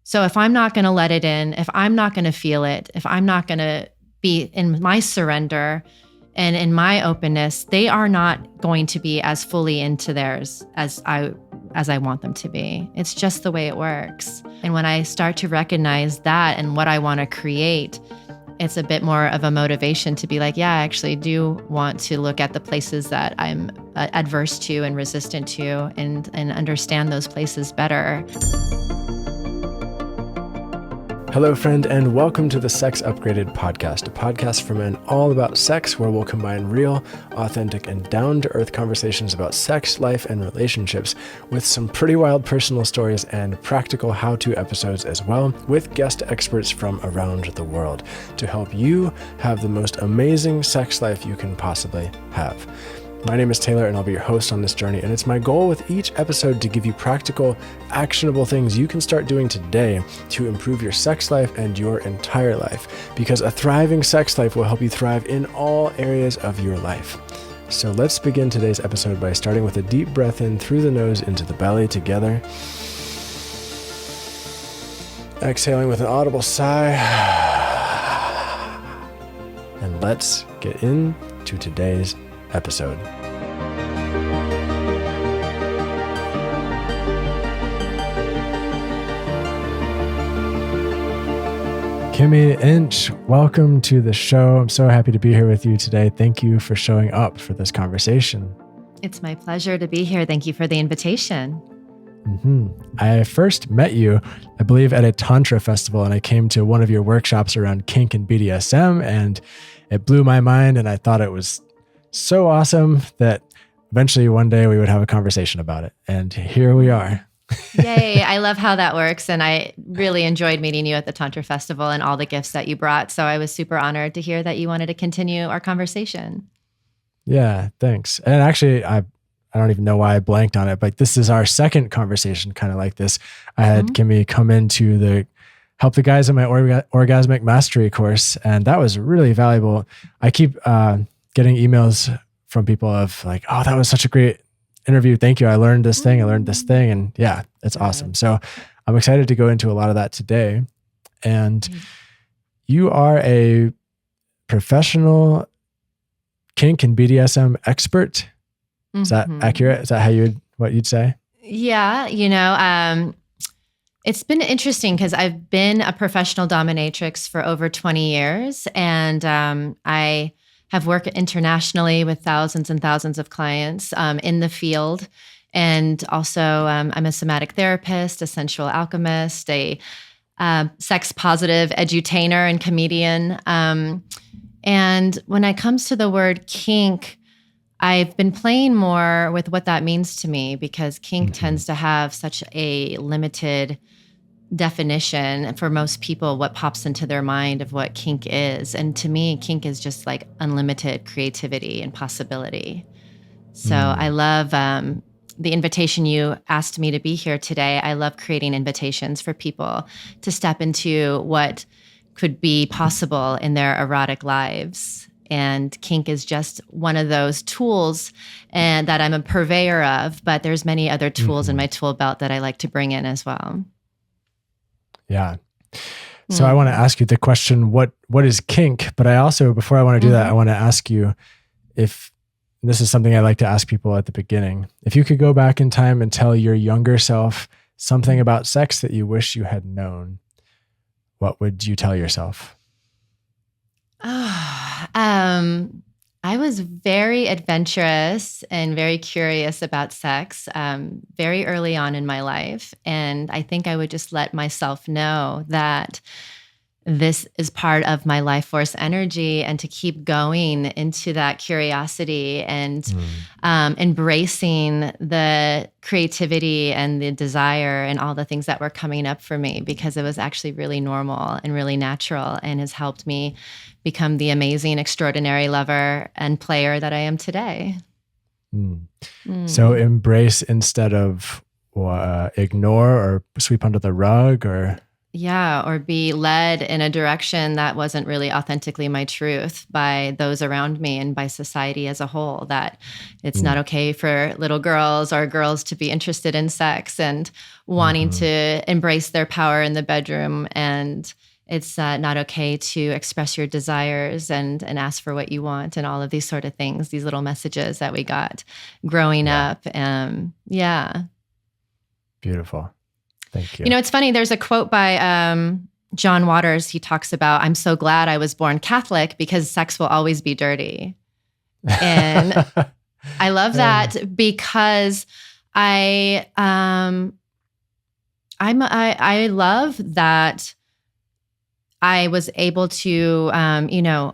So if I'm not going to let it in, if I'm not going to feel it, if I'm not going to be in my surrender and in my openness, they are not going to be as fully into theirs as I want them to be. It's just the way it works. And when I start to recognize that and what I want to create, it's a bit more of a motivation to be like, yeah, I actually do want to look at the places that I'm adverse to and resistant to and understand those places better. Hello, friend, and welcome to the Sex Upgraded podcast, a podcast for men all about sex, where we'll combine real, authentic, and down-to-earth conversations about sex, life, and relationships with some pretty wild personal stories and practical how-to episodes as well, with guest experts from around the world to help you have the most amazing sex life you can possibly have. My name is Taylor, and I'll be your host on this journey, and it's my goal with each episode to give you practical, actionable things you can start doing today to improve your sex life and your entire life, because a thriving sex life will help you thrive in all areas of your life. So let's begin today's episode by starting with a deep breath in through the nose into the belly together. Exhaling with an audible sigh. And let's get into today's episode. Kimi Inch, welcome to the show. I'm so happy to be here with you today. Thank you for showing up for this conversation. It's my pleasure to be here. Thank you for the invitation. I first met you, I believe, at a Tantra festival, and I came to one of your workshops around kink and BDSM, and it blew my mind, and I thought it was so awesome that eventually one day we would have a conversation about it. And here we are. Yay. I love how that works. And I really enjoyed meeting you at the Tantra Festival and all the gifts that you brought. So I was super honored to hear that you wanted to continue our conversation. Yeah, thanks. And actually, I don't even know why I blanked on it, but this is our second conversation kind of like this. I had Kimi come in to help the guys in my orgasmic mastery course. And that was really valuable. I keep getting emails from people of like, oh, that was such a great interview. Thank you. I learned this thing. And yeah, it's awesome. So I'm excited to go into a lot of that today. And you are a professional kink and BDSM expert. Is that accurate? Is that what you'd say? Yeah. It's been interesting because I've been a professional dominatrix for over 20 years. And I have worked internationally with thousands and thousands of clients in the field. And also I'm a somatic therapist, a sensual alchemist, a sex positive edutainer and comedian. And when it comes to the word kink, I've been playing more with what that means to me, because kink tends to have such a limited definition for most people. What pops into their mind of what kink is, and to me, kink is just like unlimited creativity and possibility. So I love the invitation you asked me to be here today. I love creating invitations for people to step into what could be possible in their erotic lives. And kink is just one of those tools and that I'm a purveyor of, but there's many other tools in my tool belt that I like to bring in as well. Yeah. So I want to ask you the question, what is kink? But I also, before I want to do that, I want to ask you if, this is something I like to ask people at the beginning, if you could go back in time and tell your younger self something about sex that you wish you had known, what would you tell yourself? I was very adventurous and very curious about sex very early on in my life. And I think I would just let myself know that this is part of my life force energy, and to keep going into that curiosity and embracing the creativity and the desire and all the things that were coming up for me, because it was actually really normal and really natural, and has helped me become the amazing, extraordinary lover and player that I am today. So embrace instead of ignore or sweep under the rug, or... or be led in a direction that wasn't really authentically my truth by those around me and by society as a whole, that it's not okay for little girls or girls to be interested in sex and wanting to embrace their power in the bedroom. And it's not okay to express your desires and ask for what you want and all of these sort of things, these little messages that we got growing up. Beautiful. Thank you. You know, it's funny. There's a quote by John Waters. He talks about, "I'm so glad I was born Catholic because sex will always be dirty." And I love that because I love that I was able to,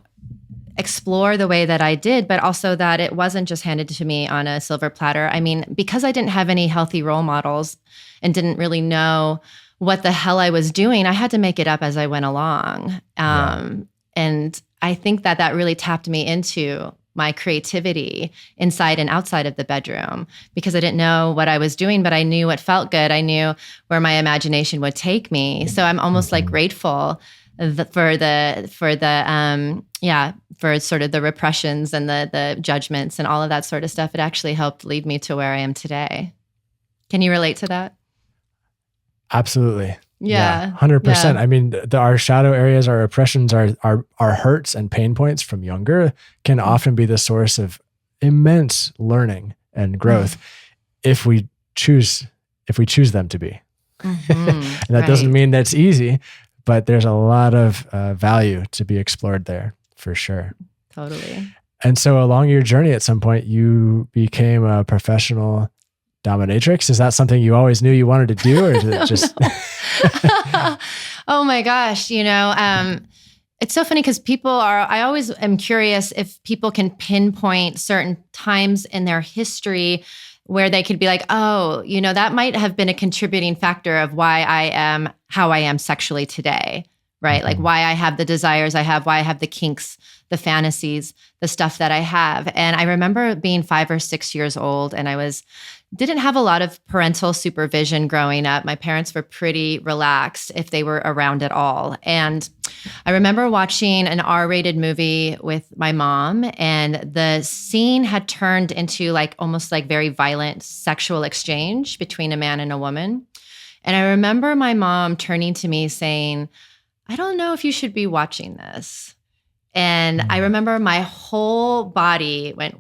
explore the way that I did, but also that it wasn't just handed to me on a silver platter. I mean, because I didn't have any healthy role models and didn't really know what the hell I was doing, I had to make it up as I went along. And I think that really tapped me into my creativity inside and outside of the bedroom, because I didn't know what I was doing, but I knew what felt good. I knew where my imagination would take me. So I'm almost like grateful for sort of the repressions and the judgments and all of that sort of stuff. It actually helped lead me to where I am today. Can you relate to that? Absolutely. Yeah. 100%. Yeah. I mean, our shadow areas, our oppressions, our hurts and pain points from younger can often be the source of immense learning and growth if we choose them to be. And that doesn't mean that's easy, but there's a lot of value to be explored there for sure. Totally. And so along your journey, at some point, you became a professional dominatrix. Is that something you always knew you wanted to do, or is it just? Oh my gosh. It's so funny because I always am curious if people can pinpoint certain times in their history where they could be like, oh, that might have been a contributing factor of why I am how I am sexually today, right? Like why I have the desires I have, why I have the kinks, the fantasies, the stuff that I have. And I remember being 5 or 6 years old, and I didn't have a lot of parental supervision growing up. My parents were pretty relaxed if they were around at all. And I remember watching an R-rated movie with my mom, and the scene had turned into almost very violent sexual exchange between a man and a woman. And I remember my mom turning to me saying, "I don't know if you should be watching this." And I remember my whole body went,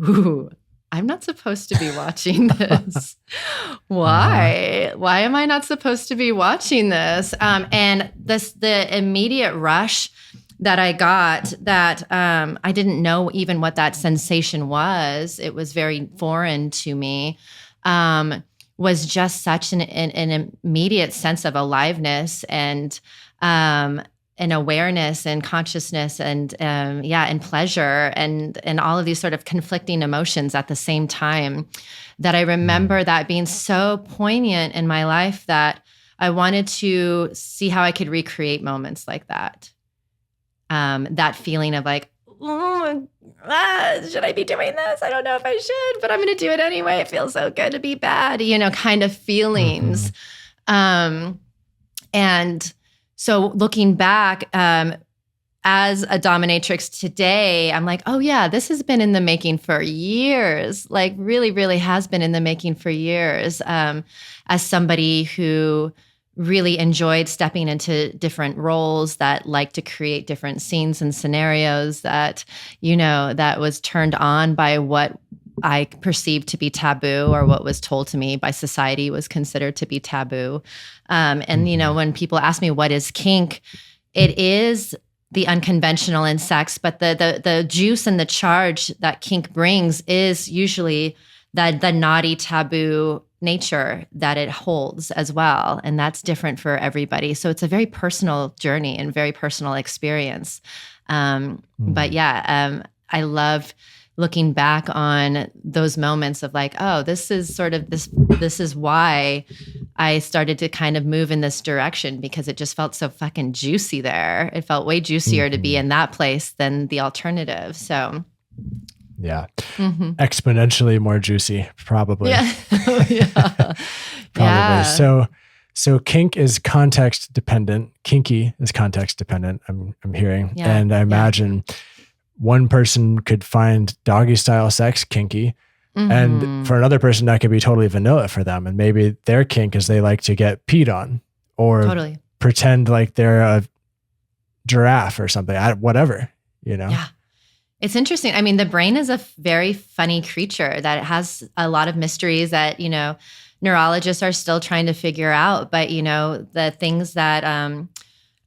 "Ooh, I'm not supposed to be watching this. Why? Why am I not supposed to be watching this?" And the immediate rush that I got, that I didn't know even what that sensation was. It was very foreign to me. Was just such an immediate sense of aliveness and awareness and consciousness and and pleasure and all of these sort of conflicting emotions at the same time, that I remember that being so poignant in my life that I wanted to see how I could recreate moments like that. That feeling of should I be doing this? I don't know if I should, but I'm going to do it anyway. It feels so good to be bad, kind of feelings. And so looking back, as a dominatrix today, I'm like, oh yeah, this has been in the making for years. Really, really has been in the making for years. As somebody who really enjoyed stepping into different roles, that like to create different scenes and scenarios, that, that was turned on by what I perceived to be taboo, or what was told to me by society was considered to be taboo. And, when people ask me what is kink, it is the unconventional in sex, but the juice and the charge that kink brings is usually the naughty taboo nature that it holds as well. And that's different for everybody. So it's a very personal journey and very personal experience. But yeah, I love looking back on those moments of this is why I started to kind of move in this direction, because it just felt so fucking juicy there. It felt way juicier to be in that place than the alternative. So yeah. Exponentially more juicy, probably. Yeah. Probably. Yeah. So So kink is context dependent. Kinky is context dependent. I'm hearing, and I imagine one person could find doggy style sex kinky, and for another person that could be totally vanilla for them. And maybe their kink is they like to get peed on, or pretend like they're a giraffe or something. Whatever, you know. Yeah. It's interesting. I mean, the brain is a very funny creature that has a lot of mysteries that, you know, neurologists are still trying to figure out. But, you know, the things that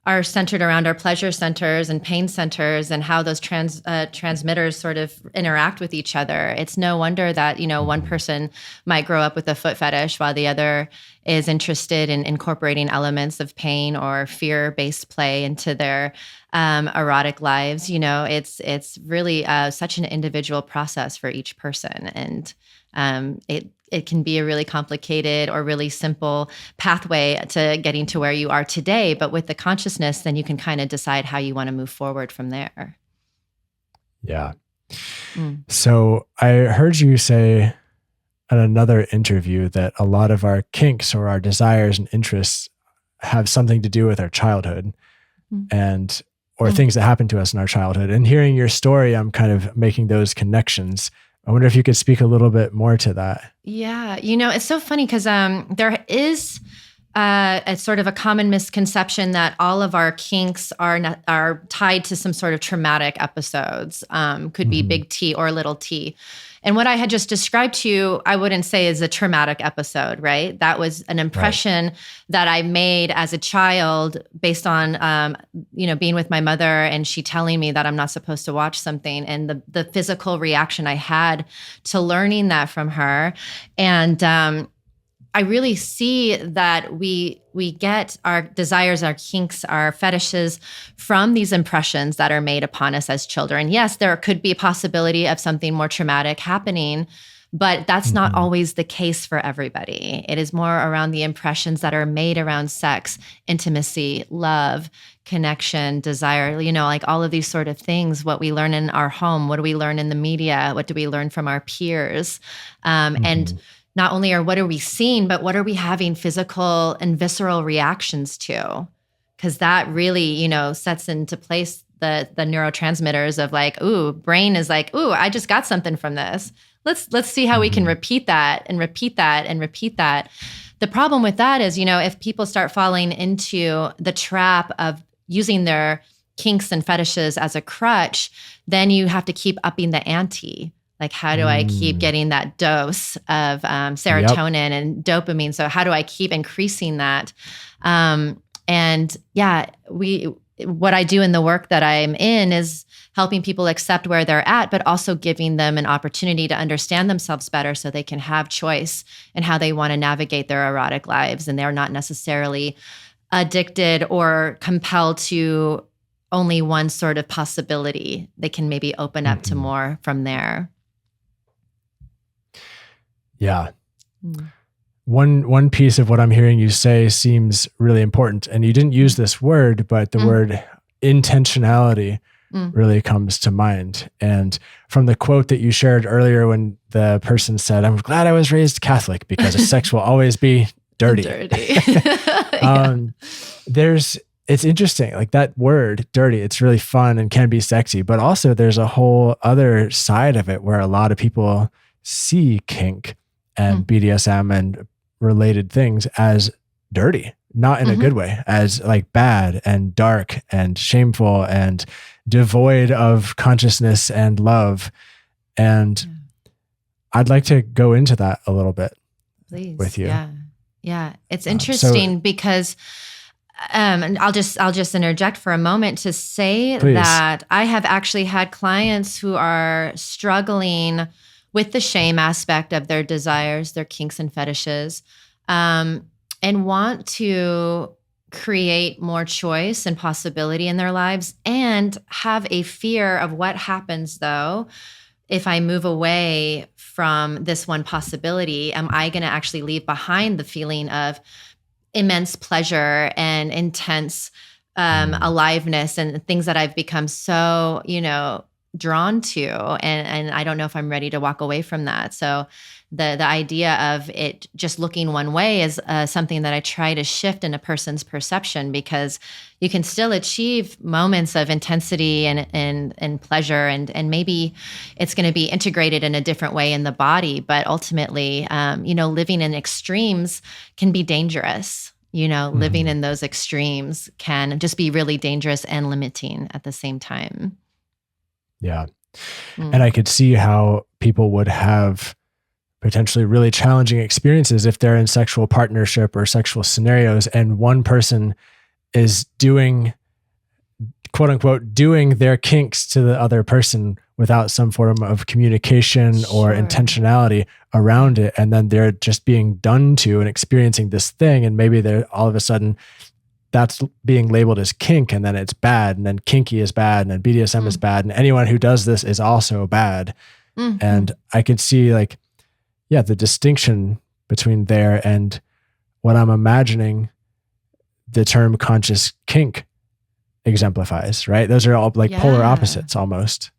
are centered around our pleasure centers and pain centers and how those transmitters sort of interact with each other. It's no wonder that, you know, one person might grow up with a foot fetish while the other is interested in incorporating elements of pain or fear-based play into their erotic lives. You know, it's really such an individual process for each person. And it can be a really complicated or really simple pathway to getting to where you are today. But with the consciousness, then you can kind of decide how you want to move forward from there. Yeah. So I heard you say in another interview that a lot of our kinks or our desires and interests have something to do with our childhood and or things that happened to us in our childhood. And hearing your story, I'm kind of making those connections. I wonder if you could speak a little bit more to that. Yeah. You know, it's so funny because there is a sort of a common misconception that all of our kinks are tied to some sort of traumatic episodes. Could be big T or little t. And what I had just described to you, I wouldn't say is a traumatic episode, right? That was an impression that I made as a child based on, you know, being with my mother and she telling me that I'm not supposed to watch something, and the physical reaction I had to learning that from her. And I really see that we get our desires, our kinks, our fetishes from these impressions that are made upon us as children. Yes, there could be a possibility of something more traumatic happening, but that's not always the case for everybody. It is more around the impressions that are made around sex, intimacy, love, connection, desire, you know, like all of these sort of things, what we learn in our home, what do we learn in the media, what do we learn from our peers, and not only what are we seeing, but what are we having physical and visceral reactions to? Because that really, you know, sets into place the neurotransmitters of like, ooh, brain is like, ooh, I just got something from this. Let's see how we can repeat that and repeat that and repeat that. The problem with that is, you know, if people start falling into the trap of using their kinks and fetishes as a crutch, then you have to keep upping the ante. Like, how do I keep getting that dose of serotonin and dopamine? So how do I keep increasing that? And yeah, what I do in the work that I'm in is helping people accept where they're at, but also giving them an opportunity to understand themselves better so they can have choice in how they want to navigate their erotic lives. And they're not necessarily addicted or compelled to only one sort of possibility. They can maybe open up to more from there. Yeah. One piece of what I'm hearing you say seems really important. And you didn't use this word, but the word intentionality really comes to mind. And from the quote that you shared earlier when the person said, I'm glad I was raised Catholic because sex will always be dirty. It's interesting. Like that word dirty, it's really fun and can be sexy, but also there's a whole other side of it where a lot of people see kink and BDSM and related things as dirty, not in a good way, as like bad and dark and shameful and devoid of consciousness and love. And I'd like to go into that a little bit with you. Yeah. It's interesting because, and I'll just interject for a moment to say that I have actually had clients who are struggling with the shame aspect of their desires, their kinks and fetishes, and want to create more choice and possibility in their lives, and have a fear of what happens though if I move away from this one possibility. Am I going to actually leave behind the feeling of immense pleasure and intense aliveness and things that I've become so, you know, drawn to, and I don't know if I'm ready to walk away from that. So the idea of it just looking one way is something that I try to shift in a person's perception, because you can still achieve moments of intensity and pleasure, and maybe it's going to be integrated in a different way in the body. But ultimately, living in extremes can be dangerous. Living in those extremes can just be really dangerous and limiting at the same time. Yeah. And I could see how people would have potentially really challenging experiences if they're in sexual partnership or sexual scenarios, and one person is doing, quote unquote, doing their kinks to the other person without some form of communication or intentionality around it. And then they're just being done to and experiencing this thing. And maybe they're all of a sudden that's being labeled as kink, and then it's bad. And then kinky is bad. And then BDSM is bad. And anyone who does this is also bad. And I could see the distinction between there and what I'm imagining the term conscious kink exemplifies, right? Those are all polar opposites almost.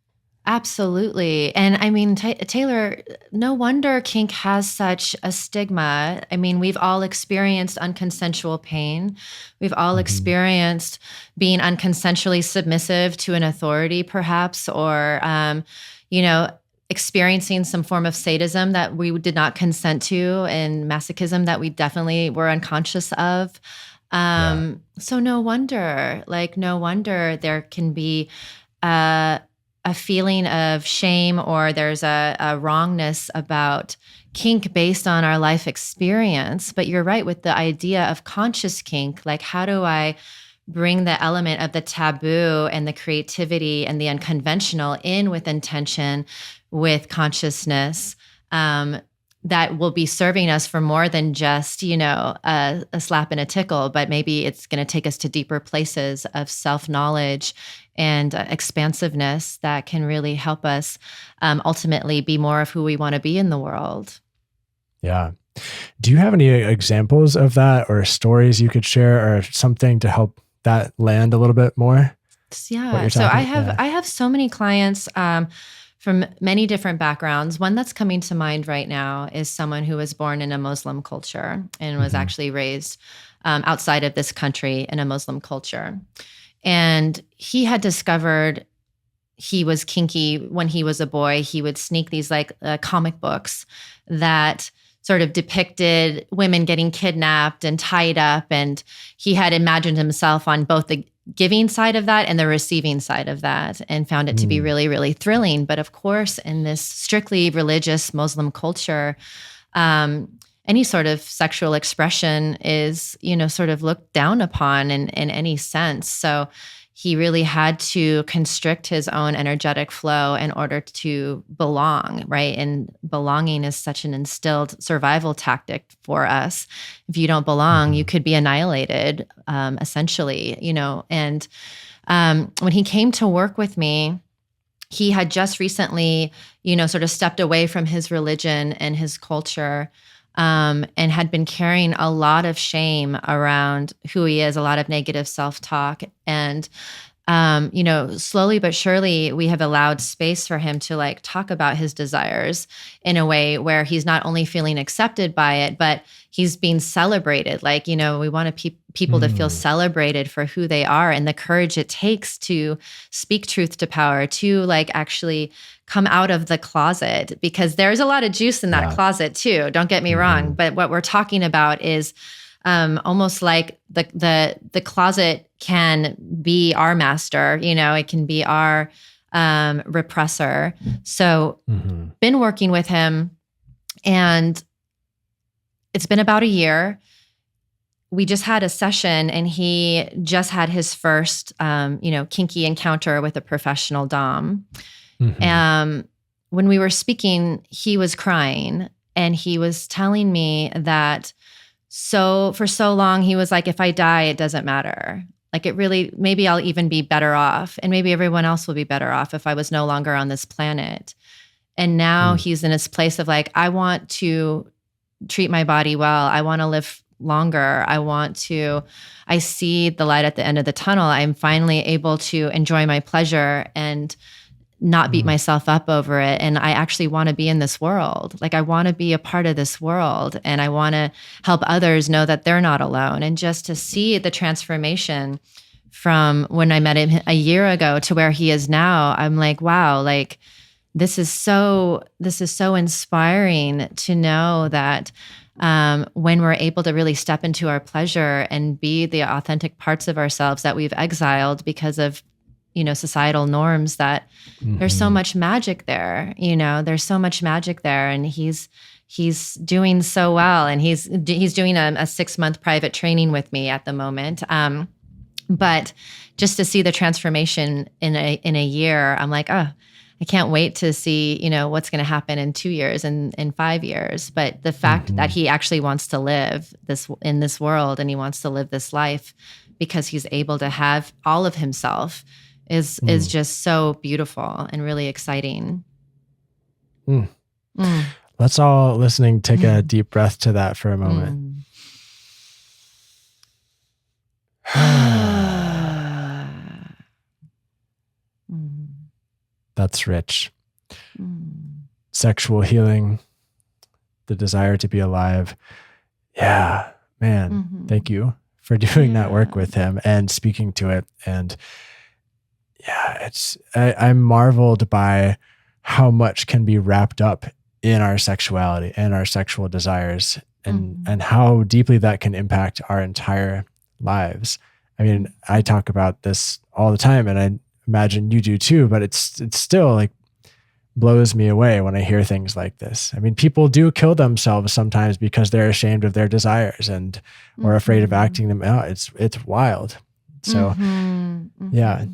Absolutely. And I mean, Taylor, no wonder kink has such a stigma. I mean, we've all experienced unconsensual pain. We've all experienced being unconsensually submissive to an authority, perhaps, or, experiencing some form of sadism that we did not consent to, and masochism that we definitely were unconscious of. So no wonder there can be a feeling of shame, or there's a wrongness about kink based on our life experience. But you're right with the idea of conscious kink. Like, how do I bring the element of the taboo and the creativity and the unconventional in with intention, with consciousness, that will be serving us for more than just, a slap and a tickle, but maybe it's going to take us to deeper places of self-knowledge and expansiveness that can really help us ultimately be more of who we want to be in the world. Yeah. Do you have any examples of that, or stories you could share, or something to help that land a little bit more? Yeah. So I have so many clients from many different backgrounds. One that's coming to mind right now is someone who was born in a Muslim culture and was actually raised outside of this country in a Muslim culture. And he had discovered he was kinky when he was a boy. He would sneak these comic books that sort of depicted women getting kidnapped and tied up. And he had imagined himself on both the giving side of that and the receiving side of that, and found it to be really, really thrilling. But of course, in this strictly religious Muslim culture, any sort of sexual expression is, sort of looked down upon in any sense. So he really had to constrict his own energetic flow in order to belong, right? And belonging is such an instilled survival tactic for us. If you don't belong, you could be annihilated, essentially, And when he came to work with me, he had just recently, sort of stepped away from his religion and his culture, and had been carrying a lot of shame around who he is, a lot of negative self-talk. And, slowly but surely, we have allowed space for him to talk about his desires in a way where he's not only feeling accepted by it, but he's being celebrated. We want people to feel celebrated for who they are, and the courage it takes to speak truth to power, to actually come out of the closet, because there's a lot of juice in that closet too. Don't get me wrong. But what we're talking about is almost like the closet can be our master, it can be our repressor. So been working with him, and it's been about a year. We just had a session, and he just had his first, kinky encounter with a professional dom. When we were speaking, he was crying, and he was telling me that for so long, he was like, if I die, it doesn't matter. Maybe I'll even be better off, and maybe everyone else will be better off if I was no longer on this planet. And now he's in this place of I want to treat my body well. I want to live longer. I see the light at the end of the tunnel. I'm finally able to enjoy my pleasure and not beat myself up over it. And I actually want to be in this world. Like I want to be a part of this world, and I want to help others know that they're not alone. And just to see the transformation from when I met him a year ago to where he is now, I'm like, wow, like this is so inspiring to know that when we're able to really step into our pleasure and be the authentic parts of ourselves that we've exiled because of, societal norms, that there's so much magic there. There's so much magic there, and he's doing so well, and he's doing a 6-month private training with me at the moment. But just to see the transformation in a year, I'm like, oh, I can't wait to see, what's going to happen in 2 years and in 5 years. But the fact that he actually wants to live in this world, and he wants to live this life because he's able to have all of himself is just so beautiful and really exciting. Let's all listening take a deep breath to that for a moment. That's rich. Sexual healing, the desire to be alive. Yeah, man, thank you for doing that work with him and speaking to it. And yeah, I'm marveled by how much can be wrapped up in our sexuality and our sexual desires, and how deeply that can impact our entire lives. I mean, I talk about this all the time, and I imagine you do too, but it's still like blows me away when I hear things like this. I mean, people do kill themselves sometimes because they're ashamed of their desires or afraid of acting them out. It's wild. So yeah.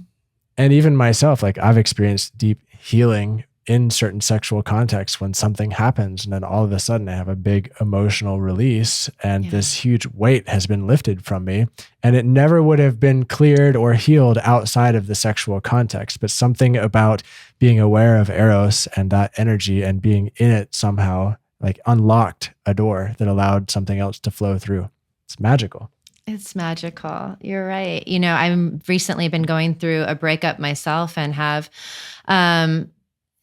And even myself, like I've experienced deep healing in certain sexual contexts when something happens, and then all of a sudden I have a big emotional release, and this huge weight has been lifted from me, and it never would have been cleared or healed outside of the sexual context. But something about being aware of Eros and that energy and being in it somehow like unlocked a door that allowed something else to flow through. It's magical. It's magical. You're right. I've recently been going through a breakup myself, and have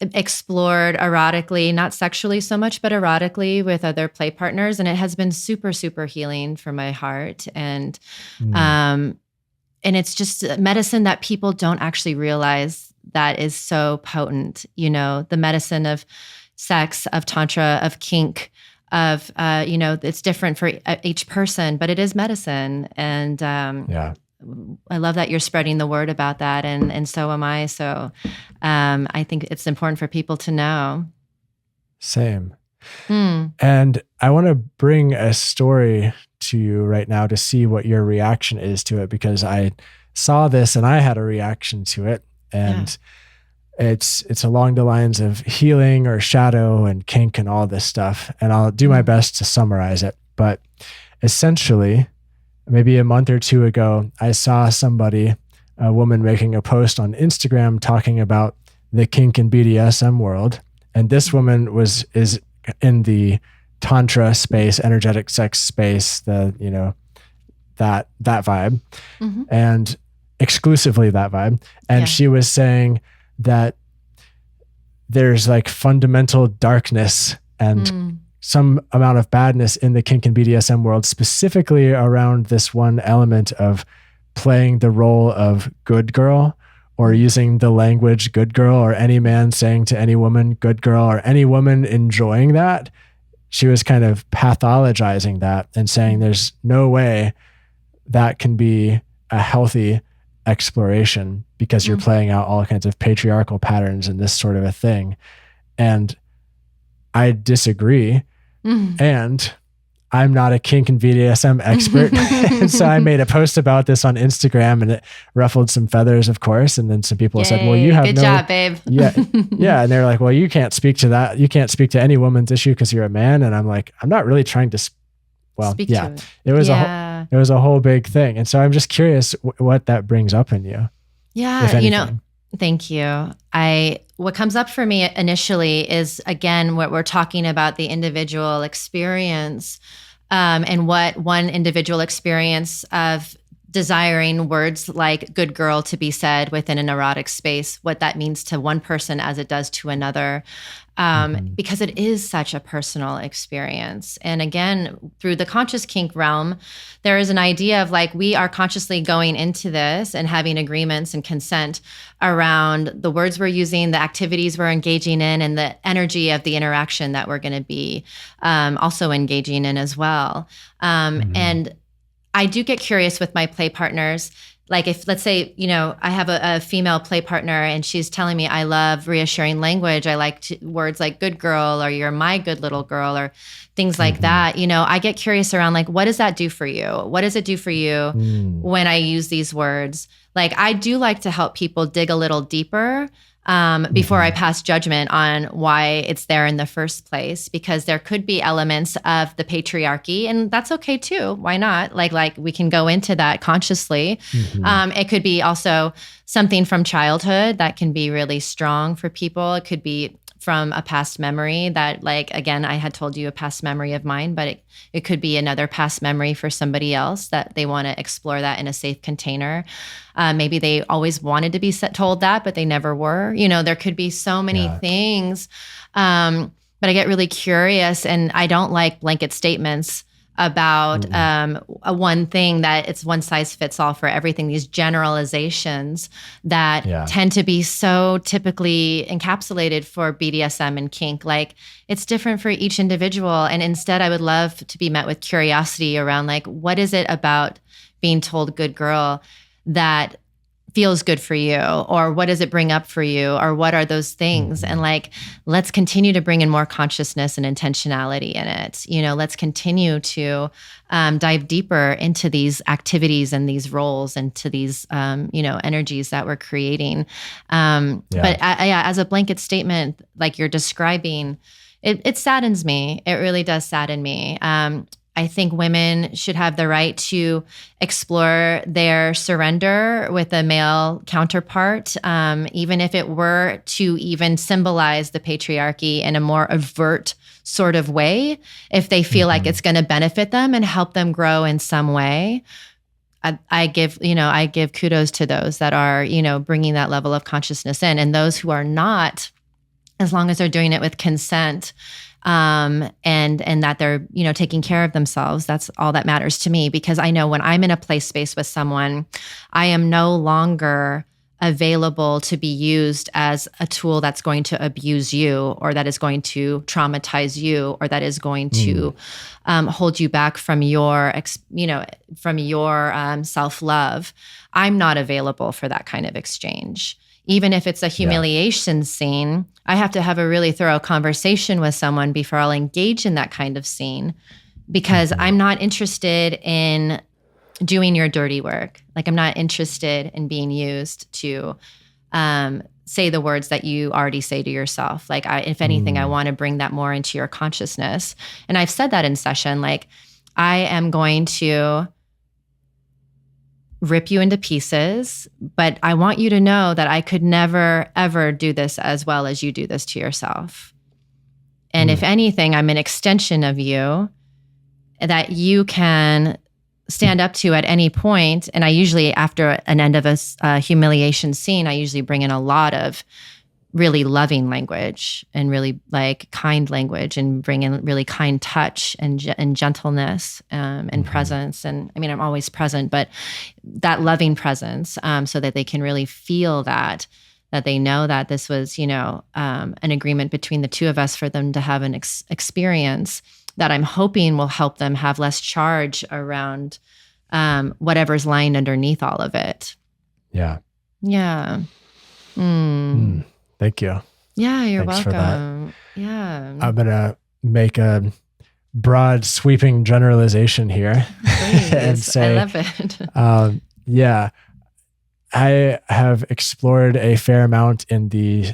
explored erotically, not sexually so much, but erotically with other play partners. And it has been super, super healing for my heart. And it's just medicine that people don't actually realize that is so potent. The medicine of sex, of Tantra, of kink, of, it's different for each person, but it is medicine. And I love that you're spreading the word about that, and so am I. So I think it's important for people to know. Same. And I want to bring a story to you right now to see what your reaction is to it, because I saw this and I had a reaction to it. And it's along the lines of healing or shadow and kink and all this stuff. And I'll do my best to summarize it. But essentially, maybe a month or two ago, I saw a woman making a post on Instagram talking about the kink and BDSM world. And this woman is in the Tantra space, energetic sex space, that vibe, and exclusively that vibe. And she was saying that there's like fundamental darkness and some amount of badness in the kink and BDSM world, specifically around this one element of playing the role of good girl, or using the language good girl, or any man saying to any woman good girl, or any woman enjoying that. She was kind of pathologizing that and saying there's no way that can be a healthy exploration, because you're playing out all kinds of patriarchal patterns and this sort of a thing. And I disagree. And I'm not a kink and BDSM expert. And so I made a post about this on Instagram, and it ruffled some feathers, of course. And then some people said, well, you have good job, babe. Yeah. And they're like, well, you can't speak to that. You can't speak to any woman's issue because you're a man. And I'm like, I'm not really trying to speak to it. It was a whole big thing. And so I'm just curious what that brings up in you. Yeah. Thank you. What comes up for me initially is, again, what we're talking about, the individual experience, and what one individual experience of desiring words like good girl to be said within an erotic space, what that means to one person as it does to another, because it is such a personal experience. And again, through the conscious kink realm, there is an idea of like, we are consciously going into this and having agreements and consent around the words we're using, the activities we're engaging in, and the energy of the interaction that we're going to be also engaging in as well. And I do get curious with my play partners. Like if, let's say, I have a female play partner and she's telling me, I love reassuring language. I like words like good girl, or you're my good little girl, or things like that. I get curious around like, what does that do for you? What does it do for you when I use these words? Like, I do like to help people dig a little deeper before I pass judgment on why it's there in the first place, because there could be elements of the patriarchy, and that's okay too. Why not? Like we can go into that consciously. It could be also something from childhood that can be really strong for people. It could be from a past memory that, like, again, I had told you a past memory of mine, but it could be another past memory for somebody else that they want to explore that in a safe container. Maybe they always wanted to be told that, but they never were. There could be so many things. But I get really curious, and I don't like blanket statements about a one thing that it's one size fits all for everything. These generalizations that tend to be so typically encapsulated for BDSM and kink. Like, it's different for each individual. And instead, I would love to be met with curiosity around like, what is it about being told good girl that feels good for you, or what does it bring up for you, or what are those things? And like, let's continue to bring in more consciousness and intentionality in it. Let's continue to dive deeper into these activities and these roles and to these, energies that we're creating. But as a blanket statement, like you're describing, it saddens me. It really does sadden me. I think women should have the right to explore their surrender with a male counterpart, even if it were to even symbolize the patriarchy in a more overt sort of way, if they feel like it's going to benefit them and help them grow in some way. I give kudos to those that are, bringing that level of consciousness in, and those who are not, as long as they're doing it with consent, and that they're, taking care of themselves. That's all that matters to me, because I know when I'm in a play space with someone, I am no longer available to be used as a tool that's going to abuse you, or that is going to traumatize you, or that is going to hold you back from your, self-love. I'm not available for that kind of exchange. Even if it's a humiliation scene, I have to have a really thorough conversation with someone before I'll engage in that kind of scene, because I'm not interested in doing your dirty work. Like, I'm not interested in being used to say the words that you already say to yourself. Like, if anything, I want to bring that more into your consciousness. And I've said that in session, like, I am going to rip you into pieces, but I want you to know that I could never, ever do this as well as you do this to yourself. And if anything, I'm an extension of you that you can stand up to at any point. And I usually, after an end of a humiliation scene, I usually bring in a lot of really loving language and really like kind language, and bring in really kind touch and gentleness and presence. And I mean, I'm always present, but that loving presence, so that they can really feel that they know that this was, an agreement between the two of us for them to have an experience that I'm hoping will help them have less charge around whatever's lying underneath all of it. Yeah. Yeah. Thank you. Yeah, you're Thanks welcome. For that. Yeah. I'm going to make a broad sweeping generalization here. And say, I love it. I have explored a fair amount in the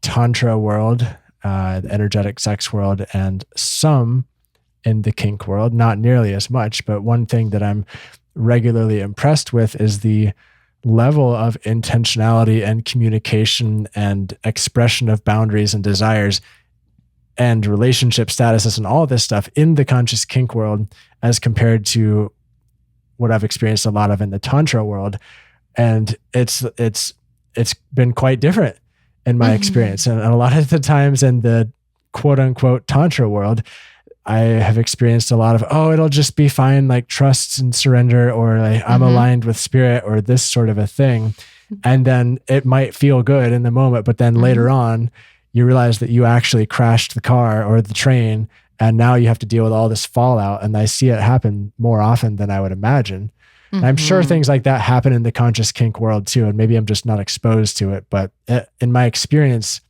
Tantra world, the energetic sex world, and some in the kink world, not nearly as much. But one thing that I'm regularly impressed with is the level of intentionality and communication and expression of boundaries and desires and relationship statuses and all this stuff in the conscious kink world, as compared to what I've experienced a lot of in the Tantra world. And it's been quite different in my experience. And a lot of the times in the quote unquote Tantra world, I have experienced a lot of, it'll just be fine, like trust and surrender, or like I'm aligned with spirit, or this sort of a thing. And then it might feel good in the moment, but then later on, you realize that you actually crashed the car or the train, and now you have to deal with all this fallout. And I see it happen more often than I would imagine. And I'm sure things like that happen in the conscious kink world too. And maybe I'm just not exposed to it, but in my experience,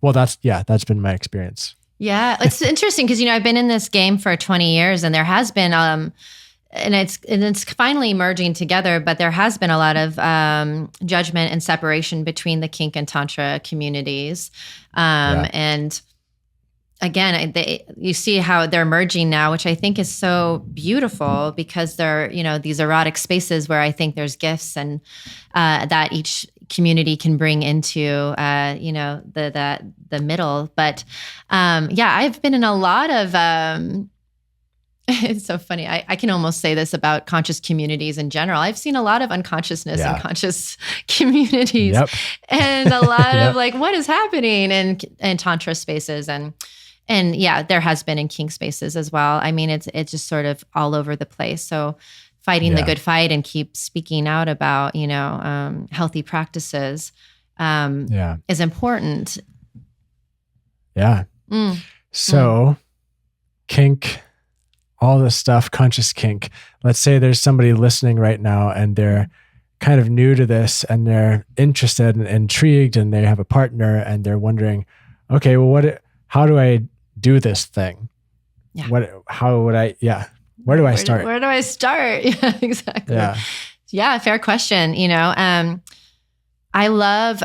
well, that's been my experience. Yeah, it's interesting because, I've been in this game for 20 years, and there has been, and it's finally merging together, but there has been a lot of judgment and separation between the kink and Tantra communities. And again, you see how they're merging now, which I think is so beautiful, because they're, these erotic spaces where I think there's gifts and that each community can bring into, the middle. But I've been in a lot of, it's so funny. I can almost say this about conscious communities in general. I've seen a lot of unconsciousness in conscious communities, and a lot of like, what is happening in Tantra spaces, and there has been in kink spaces as well. I mean, it's just sort of all over the place. So fighting the good fight and keep speaking out about, healthy practices is important. Yeah. So kink, all this stuff, conscious kink. Let's say there's somebody listening right now and they're kind of new to this, and they're interested and intrigued, and they have a partner, and they're wondering, okay, well, how do I do this thing? Yeah. Where do I start? Where do I start? Yeah, exactly. Yeah. Fair question. I love,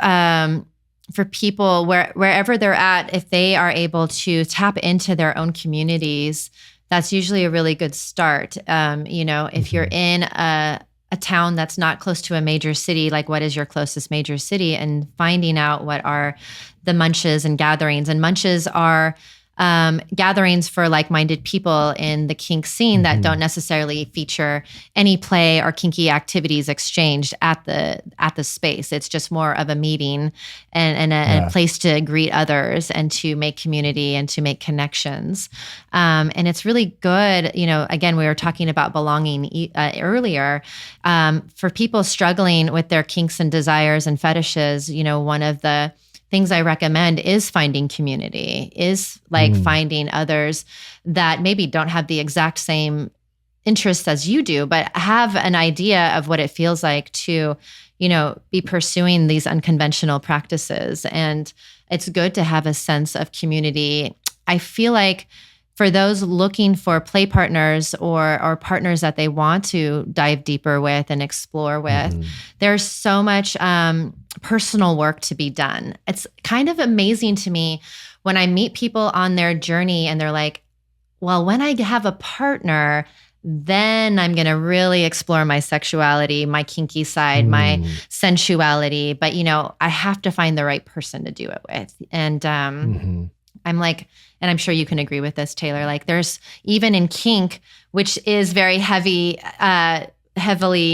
for people wherever they're at, if they are able to tap into their own communities, that's usually a really good start. If you're in a town that's not close to a major city, like what is your closest major city, and finding out what are the munches and gatherings. And munches are gatherings for like-minded people in the kink scene that don't necessarily feature any play or kinky activities exchanged at the space. It's just more of a meeting and a place to greet others and to make community and to make connections. And it's really good. Again, we were talking about belonging earlier. For people struggling with their kinks and desires and fetishes, one of the things I recommend is finding community, is like finding others that maybe don't have the exact same interests as you do, but have an idea of what it feels like to, be pursuing these unconventional practices. And it's good to have a sense of community. I feel like for those looking for play partners or partners that they want to dive deeper with and explore with, there's so much personal work to be done. It's kind of amazing to me when I meet people on their journey and they're like, well, when I have a partner, then I'm going to really explore my sexuality, my kinky side, my sensuality. But, I have to find the right person to do it with. And I'm like, and I'm sure you can agree with this, Taylor, like there's even in kink, which is very heavily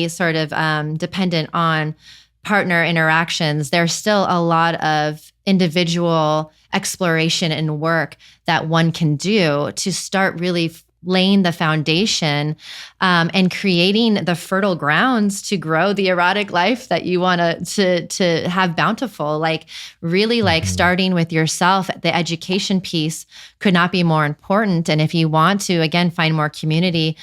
sort of dependent on partner interactions, there's still a lot of individual exploration and work that one can do to start really laying the foundation and creating the fertile grounds to grow the erotic life that you want to have bountiful. Like really like starting with yourself, the education piece could not be more important. And if you want to, again, find more community,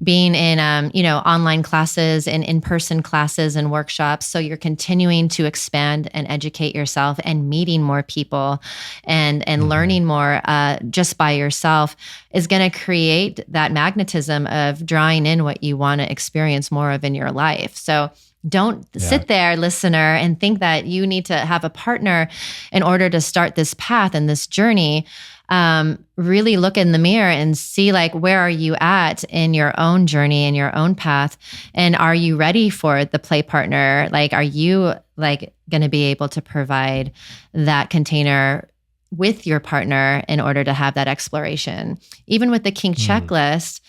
being in, online classes and in-person classes and workshops. So you're continuing to expand and educate yourself and meeting more people and learning more just by yourself is going to create that magnetism of drawing in what you want to experience more of in your life. So don't sit there, listener, and think that you need to have a partner in order to start this path and this journey. Really look in the mirror and see like, where are you at in your own journey, in your own path? And are you ready for the play partner? Like, are you like going to be able to provide that container with your partner in order to have that exploration? Even with the Kink Checklist,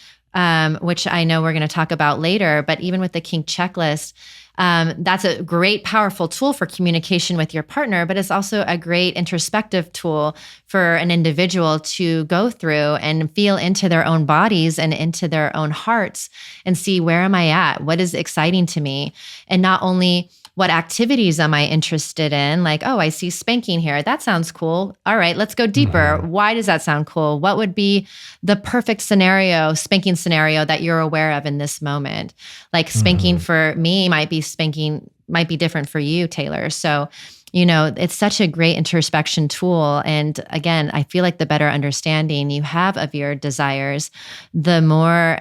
which I know we're going to talk about later. But even with the Kink Checklist, that's a great, powerful tool for communication with your partner, but it's also a great introspective tool for an individual to go through and feel into their own bodies and into their own hearts and see, where am I at? What is exciting to me? And not only what activities am I interested in? Like, oh, I see spanking here. That sounds cool. All right, let's go deeper. Why does that sound cool? What would be the perfect spanking scenario that you're aware of in this moment? Like spanking for me might be different for you, Taylor. So, it's such a great introspection tool. And again, I feel like the better understanding you have of your desires, the more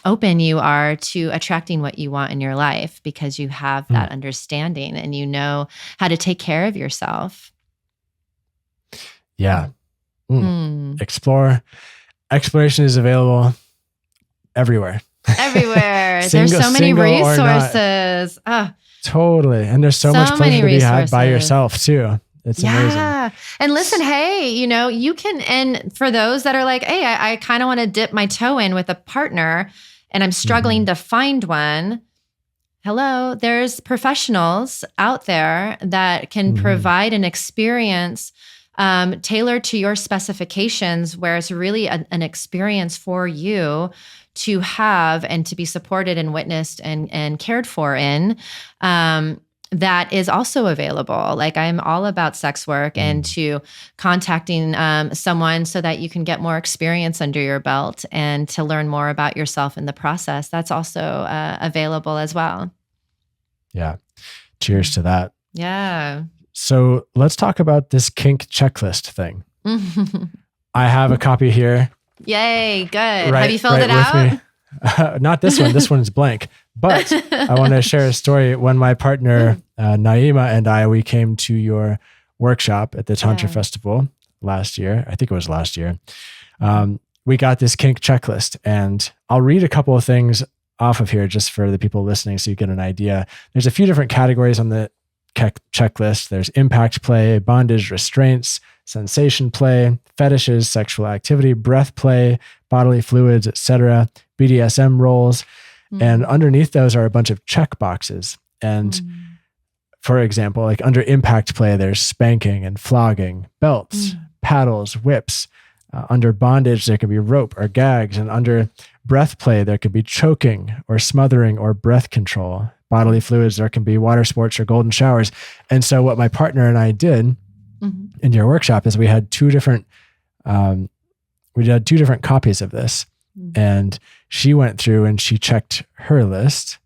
open you are to attracting what you want in your life, because you have that understanding and you know how to take care of yourself. Yeah. Exploration is available everywhere. There's so many resources. Totally. And there's so much pleasure to be had by yourself too. It's amazing. And listen, hey, you can, and for those that are like, hey, I kind of want to dip my toe in with a partner and I'm struggling to find one. Hello, there's professionals out there that can provide an experience tailored to your specifications, where it's really an experience for you to have and to be supported and witnessed and cared for in, that is also available. Like, I'm all about sex work and to contacting someone so that you can get more experience under your belt and to learn more about yourself in the process. That's also available as well. Yeah. Cheers to that. Yeah. So let's talk about this kink checklist thing. I have a copy here. Yay, good. Have you filled it out? Not this one. This one's blank. But I want to share a story. When my partner, Naima, and we came to your workshop at the Tantra Festival last year. I think it was last year. We got this kink checklist, and I'll read a couple of things off of here just for the people listening so you get an idea. There's a few different categories on the checklist. There's impact play, bondage, restraints, sensation play, fetishes, sexual activity, breath play, bodily fluids, etc., BDSM roles. And underneath those are a bunch of check boxes. And for example, like under impact play, there's spanking and flogging, belts, paddles, whips. Under bondage, there could be rope or gags. And under breath play, there could be choking or smothering or breath control. Bodily fluids, there can be water sports or golden showers. And so what my partner and I did in your workshop is we had two different copies of this. And she went through and she checked her list.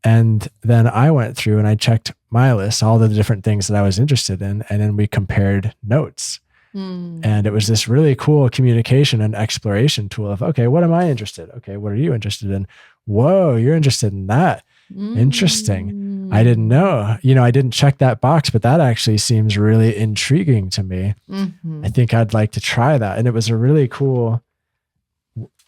And then I went through and I checked my list, all the different things that I was interested in. And then we compared notes. And it was this really cool communication and exploration tool of, okay, what am I interested in? Okay, what are you interested in? Whoa, you're interested in that. Interesting. I didn't know, I didn't check that box, but that actually seems really intriguing to me. I think I'd like to try that. And it was a really cool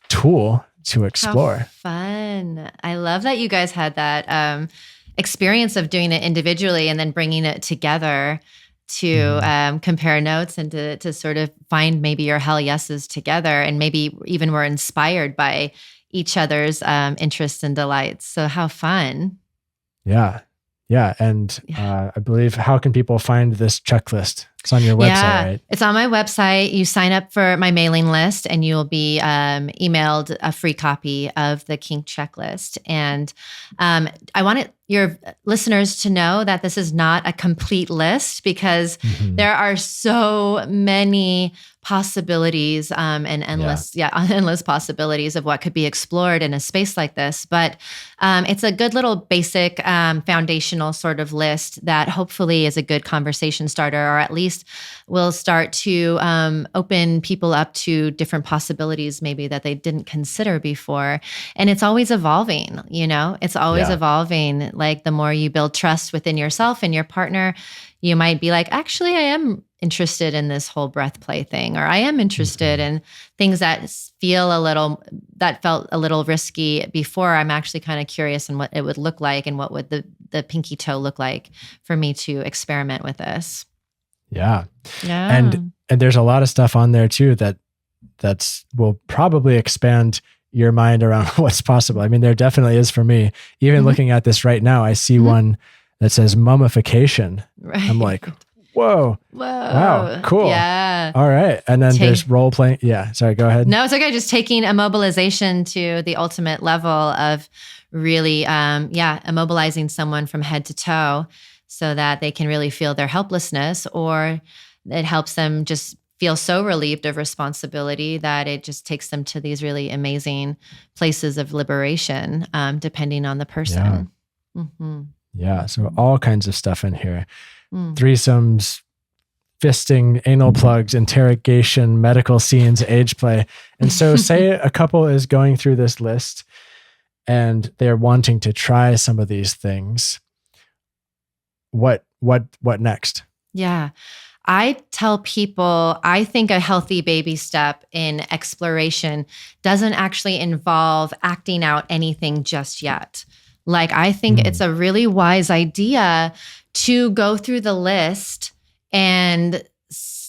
tool to explore. How fun. I love that you guys had that experience of doing it individually and then bringing it together to compare notes and to sort of find maybe your hell yeses together, and maybe even were inspired by each other's interests and delights. So how fun. Yeah. Yeah. And I believe, how can people find this checklist? It's on your website, right? It's on my website. You sign up for my mailing list and you'll be emailed a free copy of the Kink Checklist. And I want your listeners to know that this is not a complete list, because there are so many possibilities and endless possibilities of what could be explored in a space like this. But it's a good little basic foundational sort of list that hopefully is a good conversation starter, or at least will start to open people up to different possibilities maybe that they didn't consider before. And it's always evolving, it's always evolving. Like, the more you build trust within yourself and your partner, you might be like, actually, I am interested in this whole breath play thing, or I am interested in things that felt a little risky before. I'm actually kind of curious on what it would look like and what would the pinky toe look like for me to experiment with this. Yeah. And there's a lot of stuff on there too that will probably expand your mind around what's possible. I mean, there definitely is for me. Even looking at this right now, I see one that says mummification. Right. I'm like, whoa. Wow. Cool. Yeah. All right. And then there's role playing. Yeah. Sorry, go ahead. No, it's okay. Just taking immobilization to the ultimate level of really, immobilizing someone from head to toe so that they can really feel their helplessness, or it helps them just feel so relieved of responsibility that it just takes them to these really amazing places of liberation, depending on the person. Yeah. Yeah. So all kinds of stuff in here. Threesomes, fisting, anal plugs, interrogation, medical scenes, age play. And so say a couple is going through this list and they're wanting to try some of these things. What next? Yeah. I tell people, I think a healthy baby step in exploration doesn't actually involve acting out anything just yet. Like, I think it's a really wise idea to go through the list and,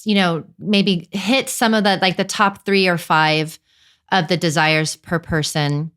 maybe hit some of the, like the top 3 or 5 of the desires per person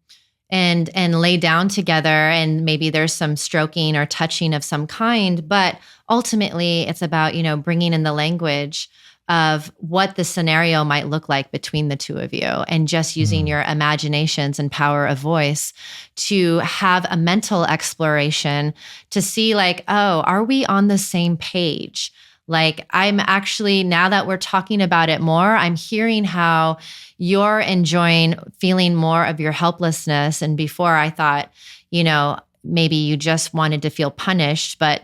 and lay down together. And maybe there's some stroking or touching of some kind, but ultimately it's about, bringing in the language of what the scenario might look like between the two of you, and just using your imaginations and power of voice to have a mental exploration to see like, oh, are we on the same page? Like, I'm actually, now that we're talking about it more, I'm hearing how you're enjoying feeling more of your helplessness. And before I thought, maybe you just wanted to feel punished, but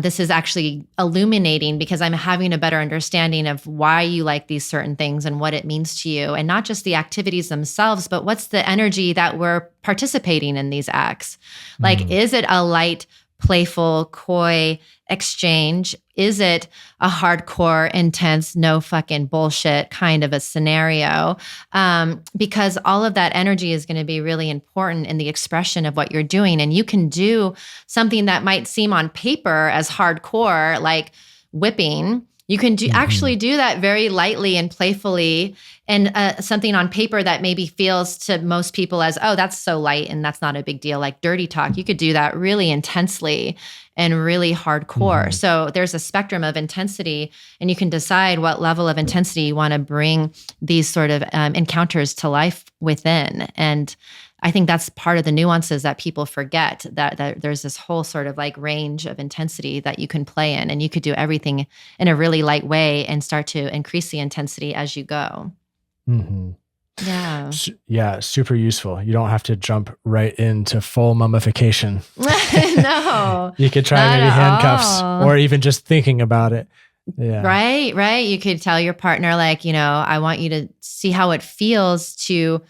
this is actually illuminating because I'm having a better understanding of why you like these certain things and what it means to you. And not just the activities themselves, but what's the energy that we're participating in these acts? Like, is it a light, playful, coy exchange? Is it a hardcore, intense, no fucking bullshit kind of a scenario? Because all of that energy is going to be really important in the expression of what you're doing. And you can do something that might seem on paper as hardcore, like whipping. You can actually do that very lightly and playfully, and something on paper that maybe feels to most people as, oh, that's so light and that's not a big deal, like dirty talk. You could do that really intensely and really hardcore. So there's a spectrum of intensity, and you can decide what level of intensity you want to bring these sort of encounters to life within. And I think that's part of the nuances that people forget, that there's this whole sort of like range of intensity that you can play in, and you could do everything in a really light way and start to increase the intensity as you go. Yeah. Yeah. Super useful. You don't have to jump right into full mummification. No. You could try maybe handcuffs or even just thinking about it. Yeah. Right. You could tell your partner, like, I want you to see how it feels to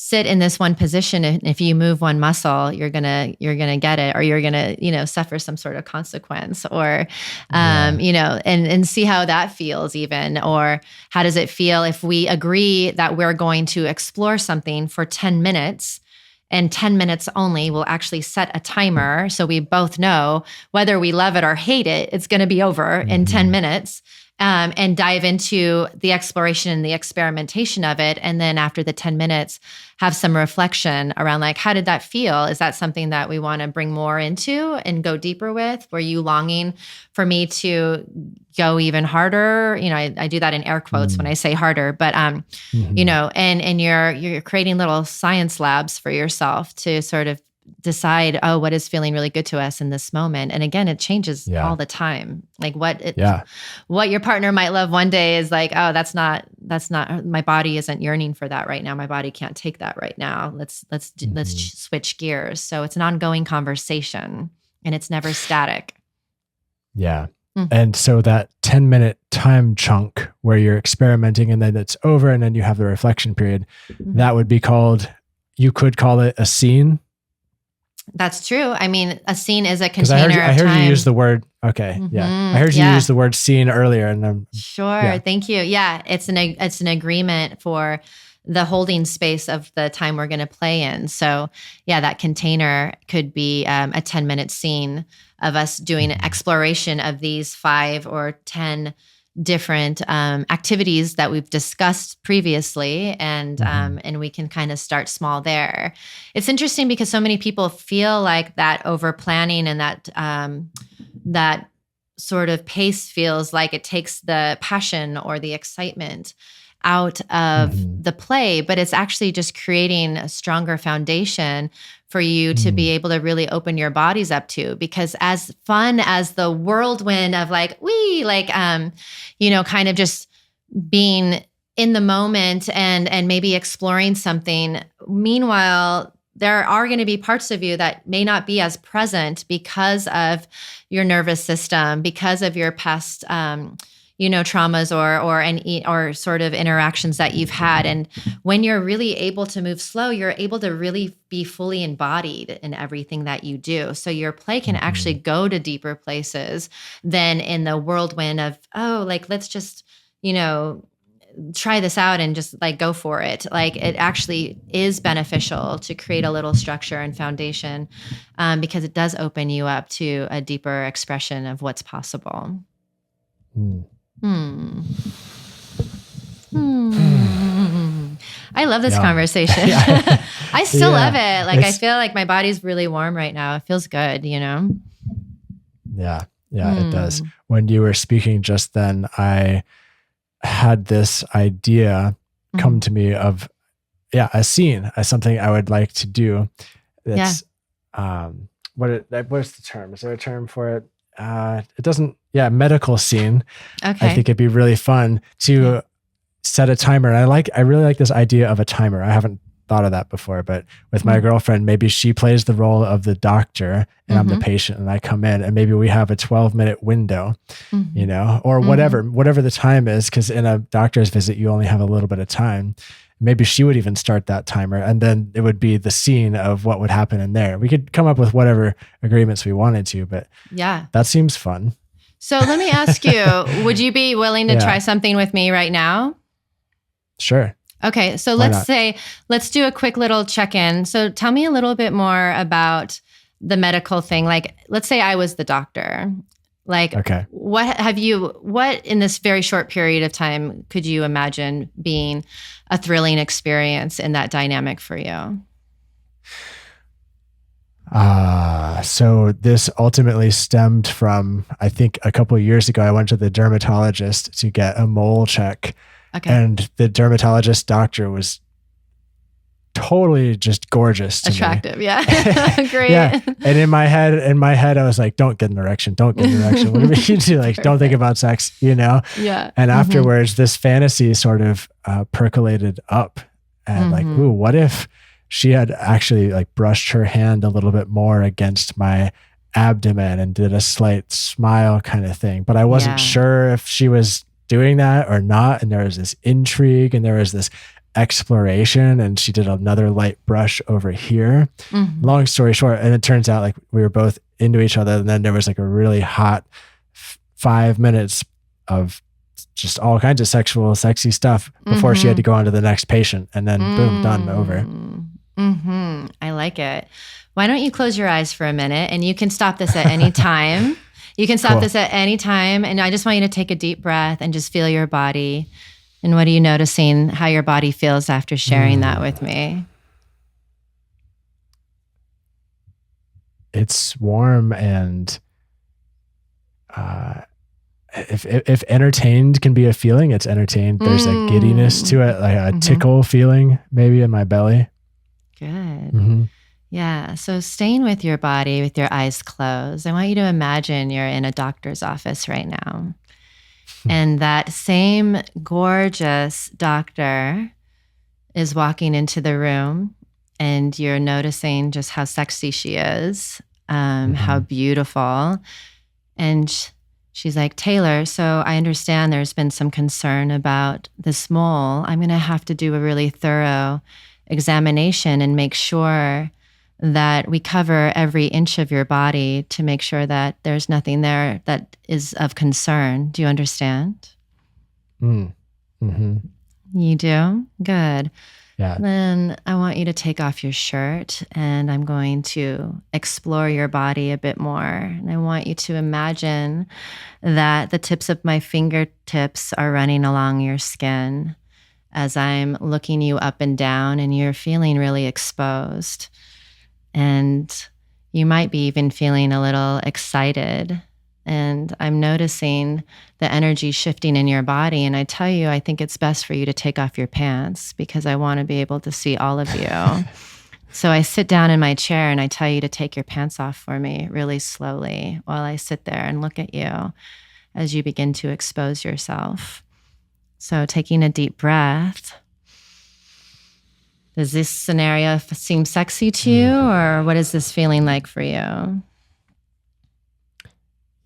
sit in this one position, and if you move one muscle, you're gonna get it, or you're gonna suffer some sort of consequence, or and see how that feels, even, or how does it feel if we agree that we're going to explore something for 10 minutes, and 10 minutes only. We'll actually set a timer so we both know whether we love it or hate it, it's going to be over in 10 minutes. And dive into the exploration and the experimentation of it. And then after the 10 minutes, have some reflection around, like, how did that feel? Is that something that we want to bring more into and go deeper with? Were you longing for me to go even harder? I do that in air quotes when I say harder, but, and you're creating little science labs for yourself to sort of decide, oh, what is feeling really good to us in this moment. And again, it changes all the time. Like what your partner might love one day is like, oh, that's not, my body isn't yearning for that right now. My body can't take that right now. Let's switch gears. So it's an ongoing conversation, and it's never static. Yeah. And so that 10-minute time chunk where you're experimenting and then it's over and then you have the reflection period, that would be you could call it a scene. That's true. I mean, a scene is a container of time. I heard you use the word. Okay. Yeah. I heard you use the word scene earlier, and sure. Yeah. Thank you. Yeah. It's an agreement for the holding space of the time we're going to play in. So yeah, that container could be a 10-minute scene of us doing an exploration of these 5 or 10 different activities that we've discussed previously, and we can kind of start small there. It's interesting because so many people feel like that over planning and that sort of pace feels like it takes the passion or the excitement out of the play, but it's actually just creating a stronger foundation for you to be able to really open your bodies up to. Because as fun as the whirlwind of kind of just being in the moment and maybe exploring something, meanwhile, there are going to be parts of you that may not be as present because of your nervous system, because of your past traumas or sort of interactions that you've had. And when you're really able to move slow, you're able to really be fully embodied in everything that you do. So your play can actually go to deeper places than in the whirlwind of, let's just, try this out and just go for it. It actually is beneficial to create a little structure and foundation because it does open you up to a deeper expression of what's possible. I love this conversation. I still love it. I feel like my body's really warm right now. It feels good, Yeah, it does. When you were speaking just then, I had this idea come to me of, a scene as something I would like to do. That's, what's the term? Is there a term for it? It doesn't, medical scene. Okay. I think it'd be really fun to set a timer. And I really like this idea of a timer. I haven't thought of that before, but with my girlfriend, maybe she plays the role of the doctor and I'm the patient and I come in and maybe we have a 12-minute window, or whatever the time is. Cause in a doctor's visit, you only have a little bit of time. Maybe she would even start that timer and then it would be the scene of what would happen in there. We could come up with whatever agreements we wanted to, but that seems fun. So let me ask you, would you be willing to try something with me right now? Sure. Okay. So let's do a quick little check-in. So tell me a little bit more about the medical thing. Let's say I was the doctor. What in this very short period of time could you imagine being a thrilling experience in that dynamic for you? So this ultimately stemmed from, I think a couple of years ago, I went to the dermatologist to get a mole check. Okay. And the dermatologist doctor was totally just gorgeous to attractive me. Great. And in my head I was like, don't get an erection, whatever you do, don't think about sex, and afterwards this fantasy sort of percolated up and ooh, what if she had actually brushed her hand a little bit more against my abdomen and did a slight smile kind of thing, but I wasn't sure if she was doing that or not, and there was this intrigue and there was this exploration, and she did another light brush over here. Long story short, and it turns out we were both into each other, and then there was a really hot 5 minutes of just all kinds of sexy stuff before she had to go on to the next patient, and then boom, done, over. I like it. Why don't you close your eyes for a minute, and you can stop this at any time. You can stop this at any time. And I just want you to take a deep breath and just feel your body. And what are you noticing, how your body feels after sharing that with me? It's warm, and if entertained can be a feeling, it's entertained. There's a giddiness to it, a tickle feeling maybe in my belly. Good. Yeah. So staying with your body, with your eyes closed, I want you to imagine you're in a doctor's office right now. And that same gorgeous doctor is walking into the room, and you're noticing just how sexy she is, how beautiful. And she's like, Taylor, so I understand there's been some concern about this mole. I'm going to have to do a really thorough examination and make sure that we cover every inch of your body to make sure that there's nothing there that is of concern. Do you understand? You do? Good. Yeah. Then I want you to take off your shirt, and I'm going to explore your body a bit more. And I want you to imagine that the tips of my fingertips are running along your skin as I'm looking you up and down, and you're feeling really exposed. And you might be even feeling a little excited. And I'm noticing the energy shifting in your body. And I tell you, I think it's best for you to take off your pants because I want to be able to see all of you. So I sit down in my chair and I tell you to take your pants off for me really slowly while I sit there and look at you as you begin to expose yourself. So taking a deep breath. Does this scenario seem sexy to you, or what is this feeling like for you?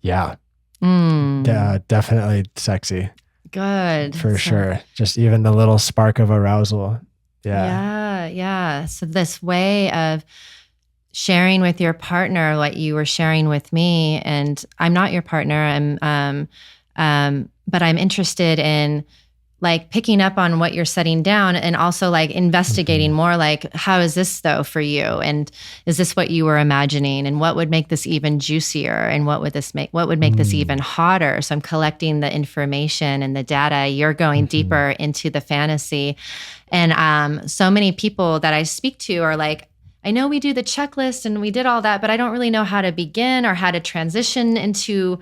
Yeah. Definitely sexy. Good. For sure. Just even the little spark of arousal. Yeah. So this way of sharing with your partner what you were sharing with me, and I'm not your partner, but I'm interested in like picking up on what you're setting down and also like investigating more like, how is this though for you? And is this what you were imagining? And what would make this even juicier? And what would make this even hotter? So I'm collecting the information and the data. You're going deeper into the fantasy. And so many people that I speak to are like, I know we do the checklist and we did all that, but I don't really know how to begin or how to transition into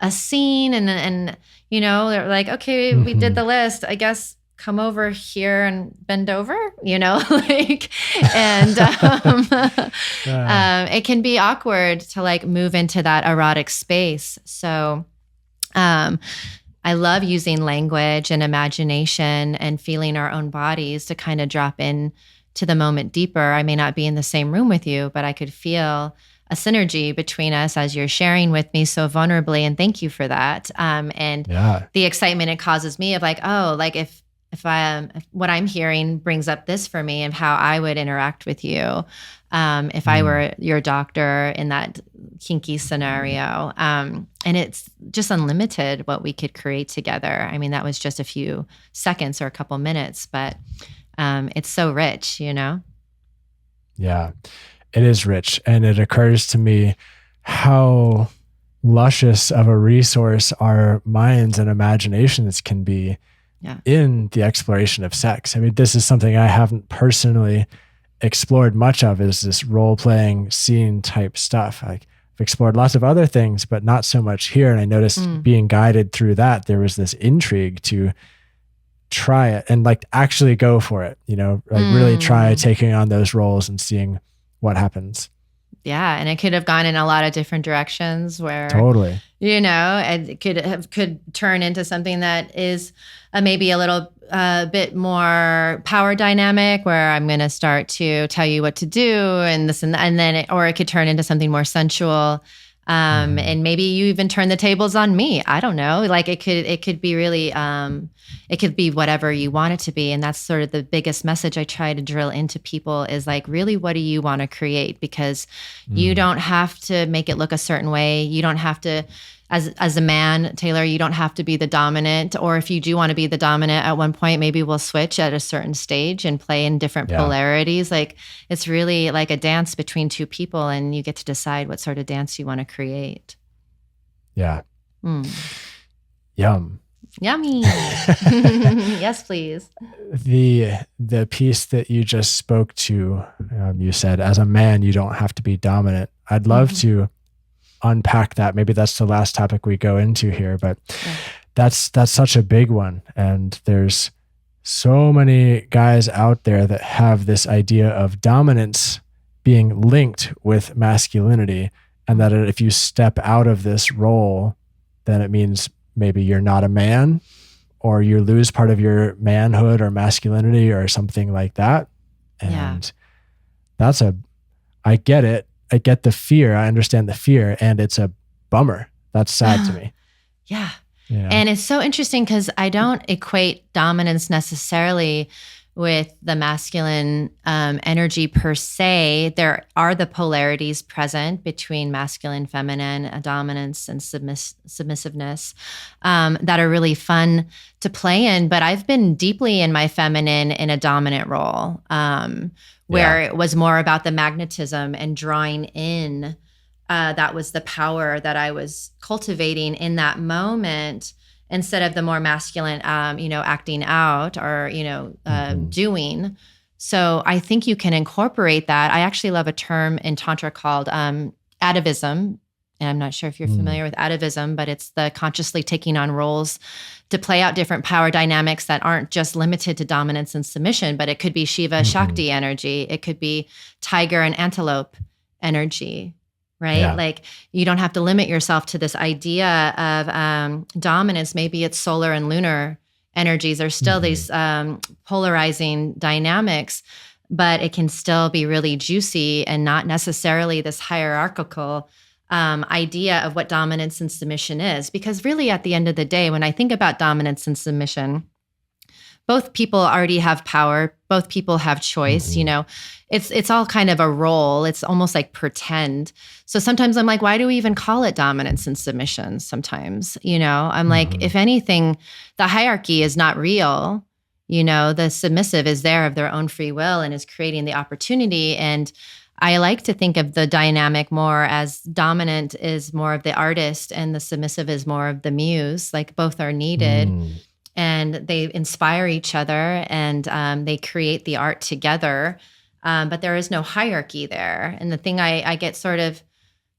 a scene. And you know, they're like, okay, we did the list. I guess come over here and bend over, you know, like, and it can be awkward to like move into that erotic space. So I love using language and imagination and feeling our own bodies to kind of drop in to the moment deeper. I may not be in the same room with you, but I could feel a synergy between us as you're sharing with me so vulnerably. And thank you for that. The excitement it causes me of like, oh, like if what I'm hearing brings up this for me and how I would interact with you. If I were your doctor in that kinky scenario. And it's just unlimited what we could create together. I mean, that was just a few seconds or a couple minutes, but it's so rich, you know? Yeah. It is rich. And it occurs to me how luscious of a resource our minds and imaginations can be in the exploration of sex. I mean, this is something I haven't personally explored much of, is this role-playing scene type stuff. I've explored lots of other things, but not so much here. And I noticed being guided through that, there was this intrigue to try it and like actually go for it, you know, like really try taking on those roles and seeing what happens. Yeah. And it could have gone in a lot of different directions where, totally, you know, it could turn into something that is maybe a little bit more power dynamic, where I'm going to start to tell you what to do and this and that, and then or it could turn into something more sensual. And maybe you even turn the tables on me. I don't know. Like it could be really, it could be whatever you want it to be. And that's sort of the biggest message I try to drill into people is like, really, what do you want to create? Because you don't have to make it look a certain way. You don't have to, as a man, Taylor, you don't have to be the dominant. Or if you do want to be the dominant at one point, maybe we'll switch at a certain stage and play in different polarities. Like it's really like a dance between two people, and you get to decide what sort of dance you want to create. Yeah. Yum. Yummy. Yes, please. The piece that you just spoke to, you said, as a man, you don't have to be dominant. I'd love to unpack that. Maybe that's the last topic we go into here, but that's such a big one. And there's so many guys out there that have this idea of dominance being linked with masculinity, and that if you step out of this role, then it means maybe you're not a man, or you lose part of your manhood or masculinity or something like that. And I get it. I get the fear. I understand the fear, and it's a bummer. That's sad to me. Yeah. And it's so interesting because I don't equate dominance necessarily with the masculine energy per se. There are the polarities present between masculine, feminine, dominance, and submissiveness that are really fun to play in. But I've been deeply in my feminine in a dominant role, where it was more about the magnetism and drawing in. That was the power that I was cultivating in that moment, instead of the more masculine, acting out or, doing. So I think you can incorporate that. I actually love a term in Tantra called atavism. And I'm not sure if you're familiar with atavism, but it's the consciously taking on roles to play out different power dynamics that aren't just limited to dominance and submission, but it could be Shiva Shakti energy. It could be tiger and antelope energy. Right? Yeah. Like you don't have to limit yourself to this idea of dominance. Maybe it's solar and lunar energies. There's still these polarizing dynamics, but it can still be really juicy and not necessarily this hierarchical idea of what dominance and submission is. Because really at the end of the day, when I think about dominance and submission, both people already have power. Both people have choice. It's all kind of a role. It's almost like pretend. So sometimes I'm like, why do we even call it dominance and submission? Sometimes, I'm like, if anything, the hierarchy is not real. The submissive is there of their own free will and is creating the opportunity. And I like to think of the dynamic more as dominant is more of the artist and the submissive is more of the muse. Like both are needed. And they inspire each other and they create the art together. But there is no hierarchy there. And the thing I get sort of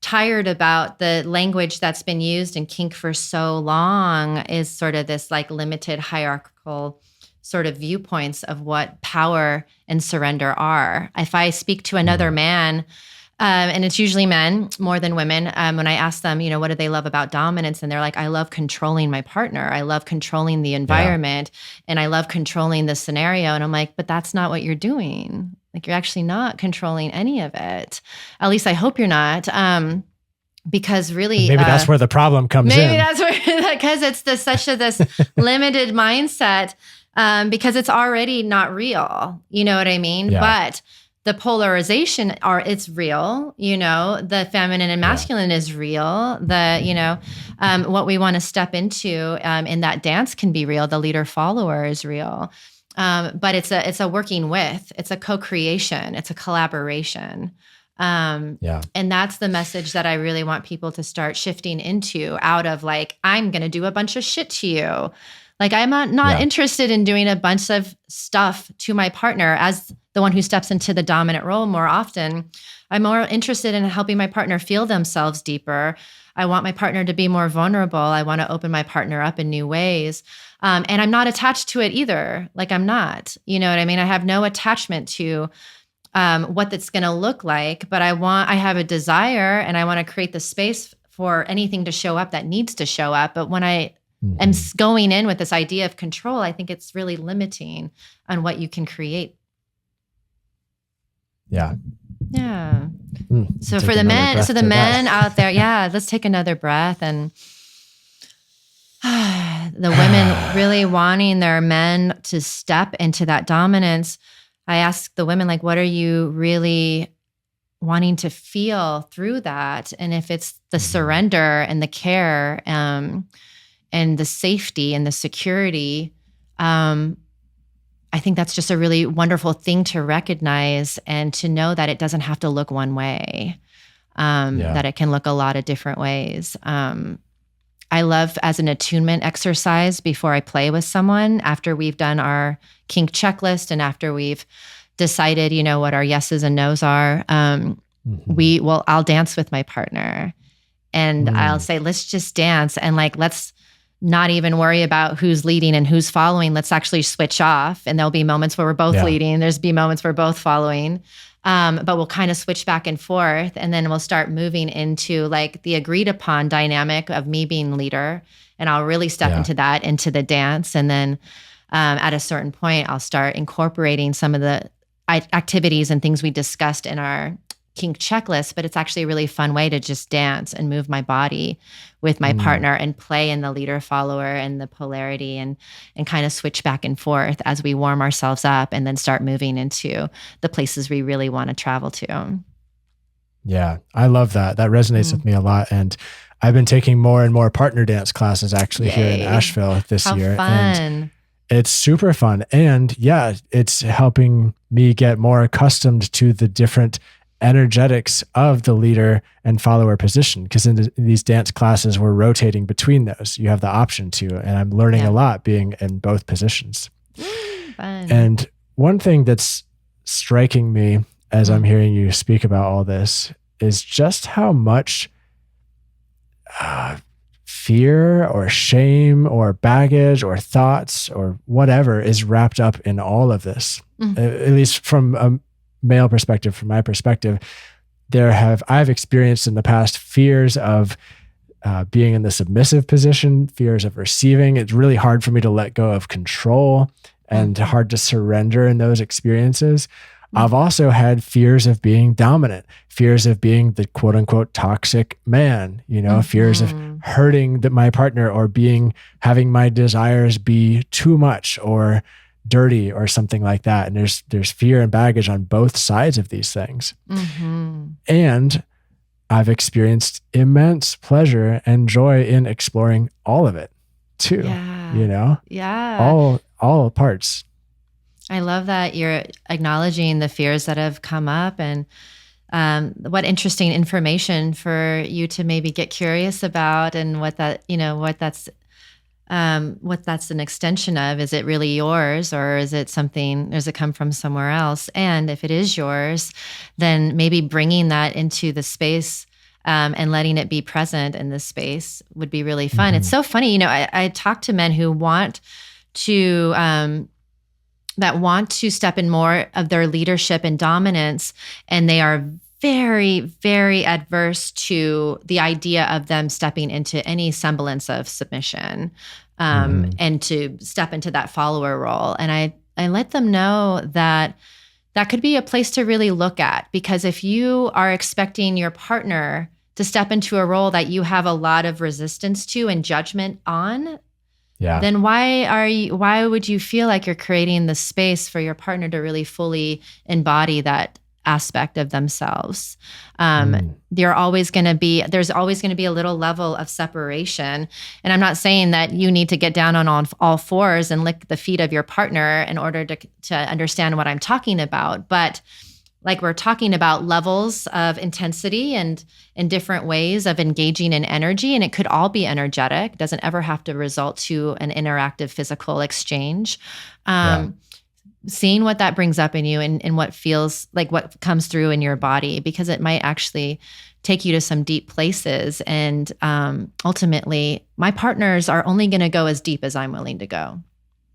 tired about the language that's been used in kink for so long is sort of this like limited hierarchical sort of viewpoints of what power and surrender are. If I speak to another man, and it's usually men more than women. When I ask them, what do they love about dominance? And they're like, I love controlling my partner. I love controlling the environment and I love controlling the scenario. And I'm like, but that's not what you're doing. Like, you're actually not controlling any of it. At least I hope you're not. Because really, maybe that's where the problem comes in. Maybe that's where, because it's this limited mindset, because it's already not real. You know what I mean? Yeah. But the polarization it's real, the feminine and masculine is real. What we want to step into in that dance can be real. The leader follower is real. But it's a working with, it's a co-creation, it's a collaboration. And that's the message that I really want people to start shifting into, out of like, I'm going to do a bunch of shit to you. Like, I'm not interested in doing a bunch of stuff to my partner as the one who steps into the dominant role more often. I'm more interested in helping my partner feel themselves deeper. I want my partner to be more vulnerable. I want to open my partner up in new ways. And I'm not attached to it either. Like, I'm not, you know what I mean? I have no attachment to what that's going to look like, but I have a desire and I want to create the space for anything to show up that needs to show up. But when I am going in with this idea of control, I think it's really limiting on what you can create. Yeah. So for the men out there, let's take another breath. And the women really wanting their men to step into that dominance. I ask the women, like, what are you really wanting to feel through that? And if it's the surrender and the care, and the safety and the security, I think that's just a really wonderful thing to recognize and to know that it doesn't have to look one way, that it can look a lot of different ways. I love, as an attunement exercise before I play with someone, after we've done our kink checklist and after we've decided, what our yeses and nos are, I'll dance with my partner and I'll say, let's just dance. And like, let's not even worry about who's leading and who's following. Let's actually switch off. And there'll be moments where we're both leading. There's be moments where we're both following. But we'll kind of switch back and forth. And then we'll start moving into like the agreed upon dynamic of me being leader. And I'll really step into the dance. And then at a certain point, I'll start incorporating some of the activities and things we discussed in our Kink Checklist, but it's actually a really fun way to just dance and move my body with my partner and play in the leader follower and the polarity and kind of switch back and forth as we warm ourselves up and then start moving into the places we really want to travel to. Yeah, I love that. That resonates with me a lot. And I've been taking more and more partner dance classes actually here in Asheville this year. How fun. And it's super fun. And yeah, it's helping me get more accustomed to the different energetics of the leader and follower position. Because in these dance classes, we're rotating between those. You have the option to, and I'm learning a lot being in both positions. Fun. And one thing that's striking me as I'm hearing you speak about all this is just how much fear or shame or baggage or thoughts or whatever is wrapped up in all of this. At least from a male perspective, from my perspective, I've experienced in the past fears of being in the submissive position, fears of receiving. It's really hard for me to let go of control and hard to surrender in those experiences. I've also had fears of being dominant, fears of being the quote unquote toxic man, fears of hurting my partner or having my desires be too much or dirty or something like that. And there's fear and baggage on both sides of these things. And I've experienced immense pleasure and joy in exploring all of it too, all parts. I love that you're acknowledging the fears that have come up, and what interesting information for you to maybe get curious about, and what that's an extension of. Is it really yours, or is it something? Does it come from somewhere else? And if it is yours, then maybe bringing that into the space and letting it be present in this space would be really fun. It's so funny, I talk to men who want to step in more of their leadership and dominance, and they are very, very adverse to the idea of them stepping into any semblance of submission and to step into that follower role. And I let them know that could be a place to really look at, because if you are expecting your partner to step into a role that you have a lot of resistance to and judgment on, then why would you feel like you're creating the space for your partner to really fully embody that aspect of themselves? There's always going to be a little level of separation. And I'm not saying that you need to get down on all fours and lick the feet of your partner in order to understand what I'm talking about. But like, we're talking about levels of intensity and in different ways of engaging in energy. And it could all be energetic. It doesn't ever have to result to an interactive physical exchange. Seeing what that brings up in you and what feels like, what comes through in your body, because it might actually take you to some deep places. And ultimately, my partners are only going to go as deep as I'm willing to go.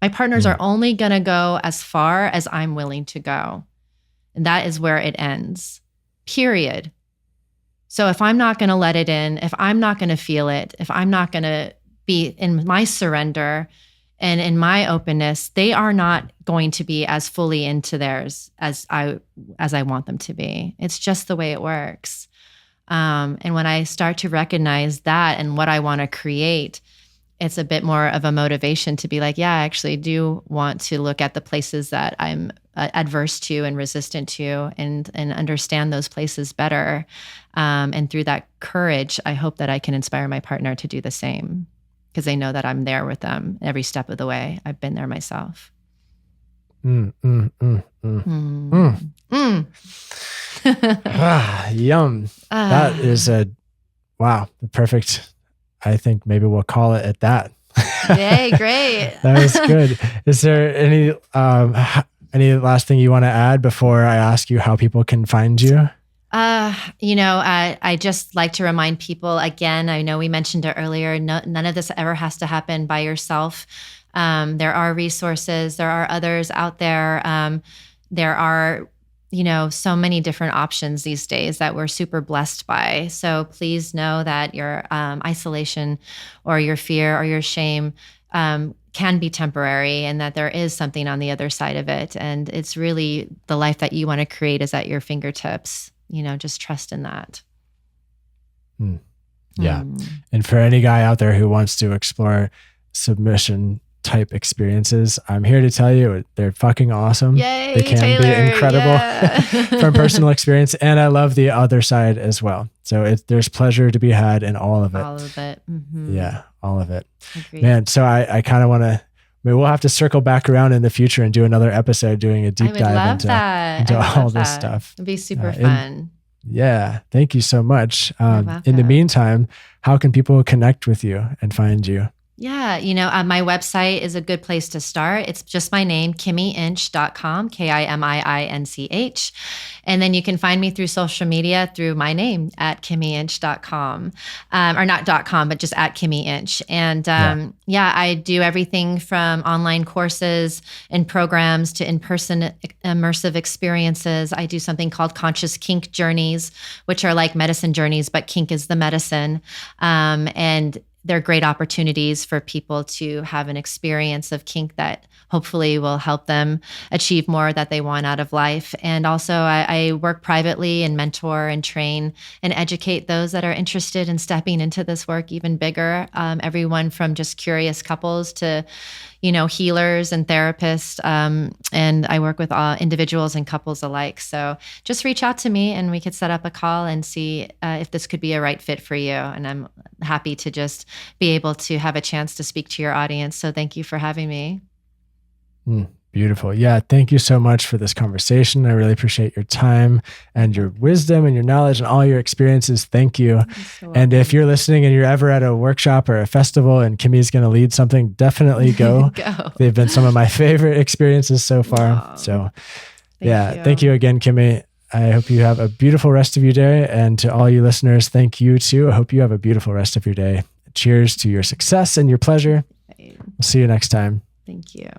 My partners are only going to go as far as I'm willing to go. And that is where it ends, period. So if I'm not going to let it in, if I'm not going to feel it, if I'm not going to be in my surrender and in my openness, they are not going to be as fully into theirs as I want them to be. It's just the way it works. And when I start to recognize that and what I want to create, it's a bit more of a motivation to be like, yeah, I actually do want to look at the places that I'm adverse to and resistant to, and understand those places better. And through that courage, I hope that I can inspire my partner to do the same, because they know that I'm there with them every step of the way. I've been there myself. Yum. That is the perfect. I think maybe we'll call it at that. Yay, great. That was good. Is there any last thing you want to add before I ask you how people can find you? I just like to remind people again, I know we mentioned it earlier, none of this ever has to happen by yourself. There are resources, there are others out there. There are, so many different options these days that we're super blessed by. So please know that your isolation or your fear or your shame can be temporary, and that there is something on the other side of it. And it's really the life that you want to create is at your fingertips. just trust in that. Yeah. And for any guy out there who wants to explore submission type experiences, I'm here to tell you they're fucking awesome. Yay, they can Taylor, be incredible yeah. from personal experience. And I love the other side as well. So there's pleasure to be had in all of it. All of it. Mm-hmm. Yeah, all of it. Agreed. Man, so I kind of want to, we'll have to circle back around in the future and do another episode doing a deep dive into all this stuff. It'd be super fun. Yeah. Thank you so much. You're in the meantime, how can people connect with you and find you? Yeah, my website is a good place to start. It's just my name, KimiInch.com, KIMIINCH. And then you can find me through social media through my name at KimiInch.com, or not .com, but just at Kimi Inch. And I do everything from online courses and programs to in-person immersive experiences. I do something called Conscious Kink Journeys, which are like medicine journeys, but kink is the medicine. And they're great opportunities for people to have an experience of kink that hopefully will help them achieve more that they want out of life. And also I work privately and mentor and train and educate those that are interested in stepping into this work even bigger. Everyone from just curious couples to, healers and therapists. And I work with all individuals and couples alike. So just reach out to me and we could set up a call and see if this could be a right fit for you. And I'm happy to just be able to have a chance to speak to your audience. So thank you for having me. Beautiful. Yeah. Thank you so much for this conversation. I really appreciate your time and your wisdom and your knowledge and all your experiences. Thank you. And if you're listening and you're ever at a workshop or a festival and Kimi's going to lead something, definitely go. They've been some of my favorite experiences so far. So thank you again, Kimi. I hope you have a beautiful rest of your day. And to all you listeners, thank you too. I hope you have a beautiful rest of your day. Cheers to your success and your pleasure. We'll see you next time. Thank you.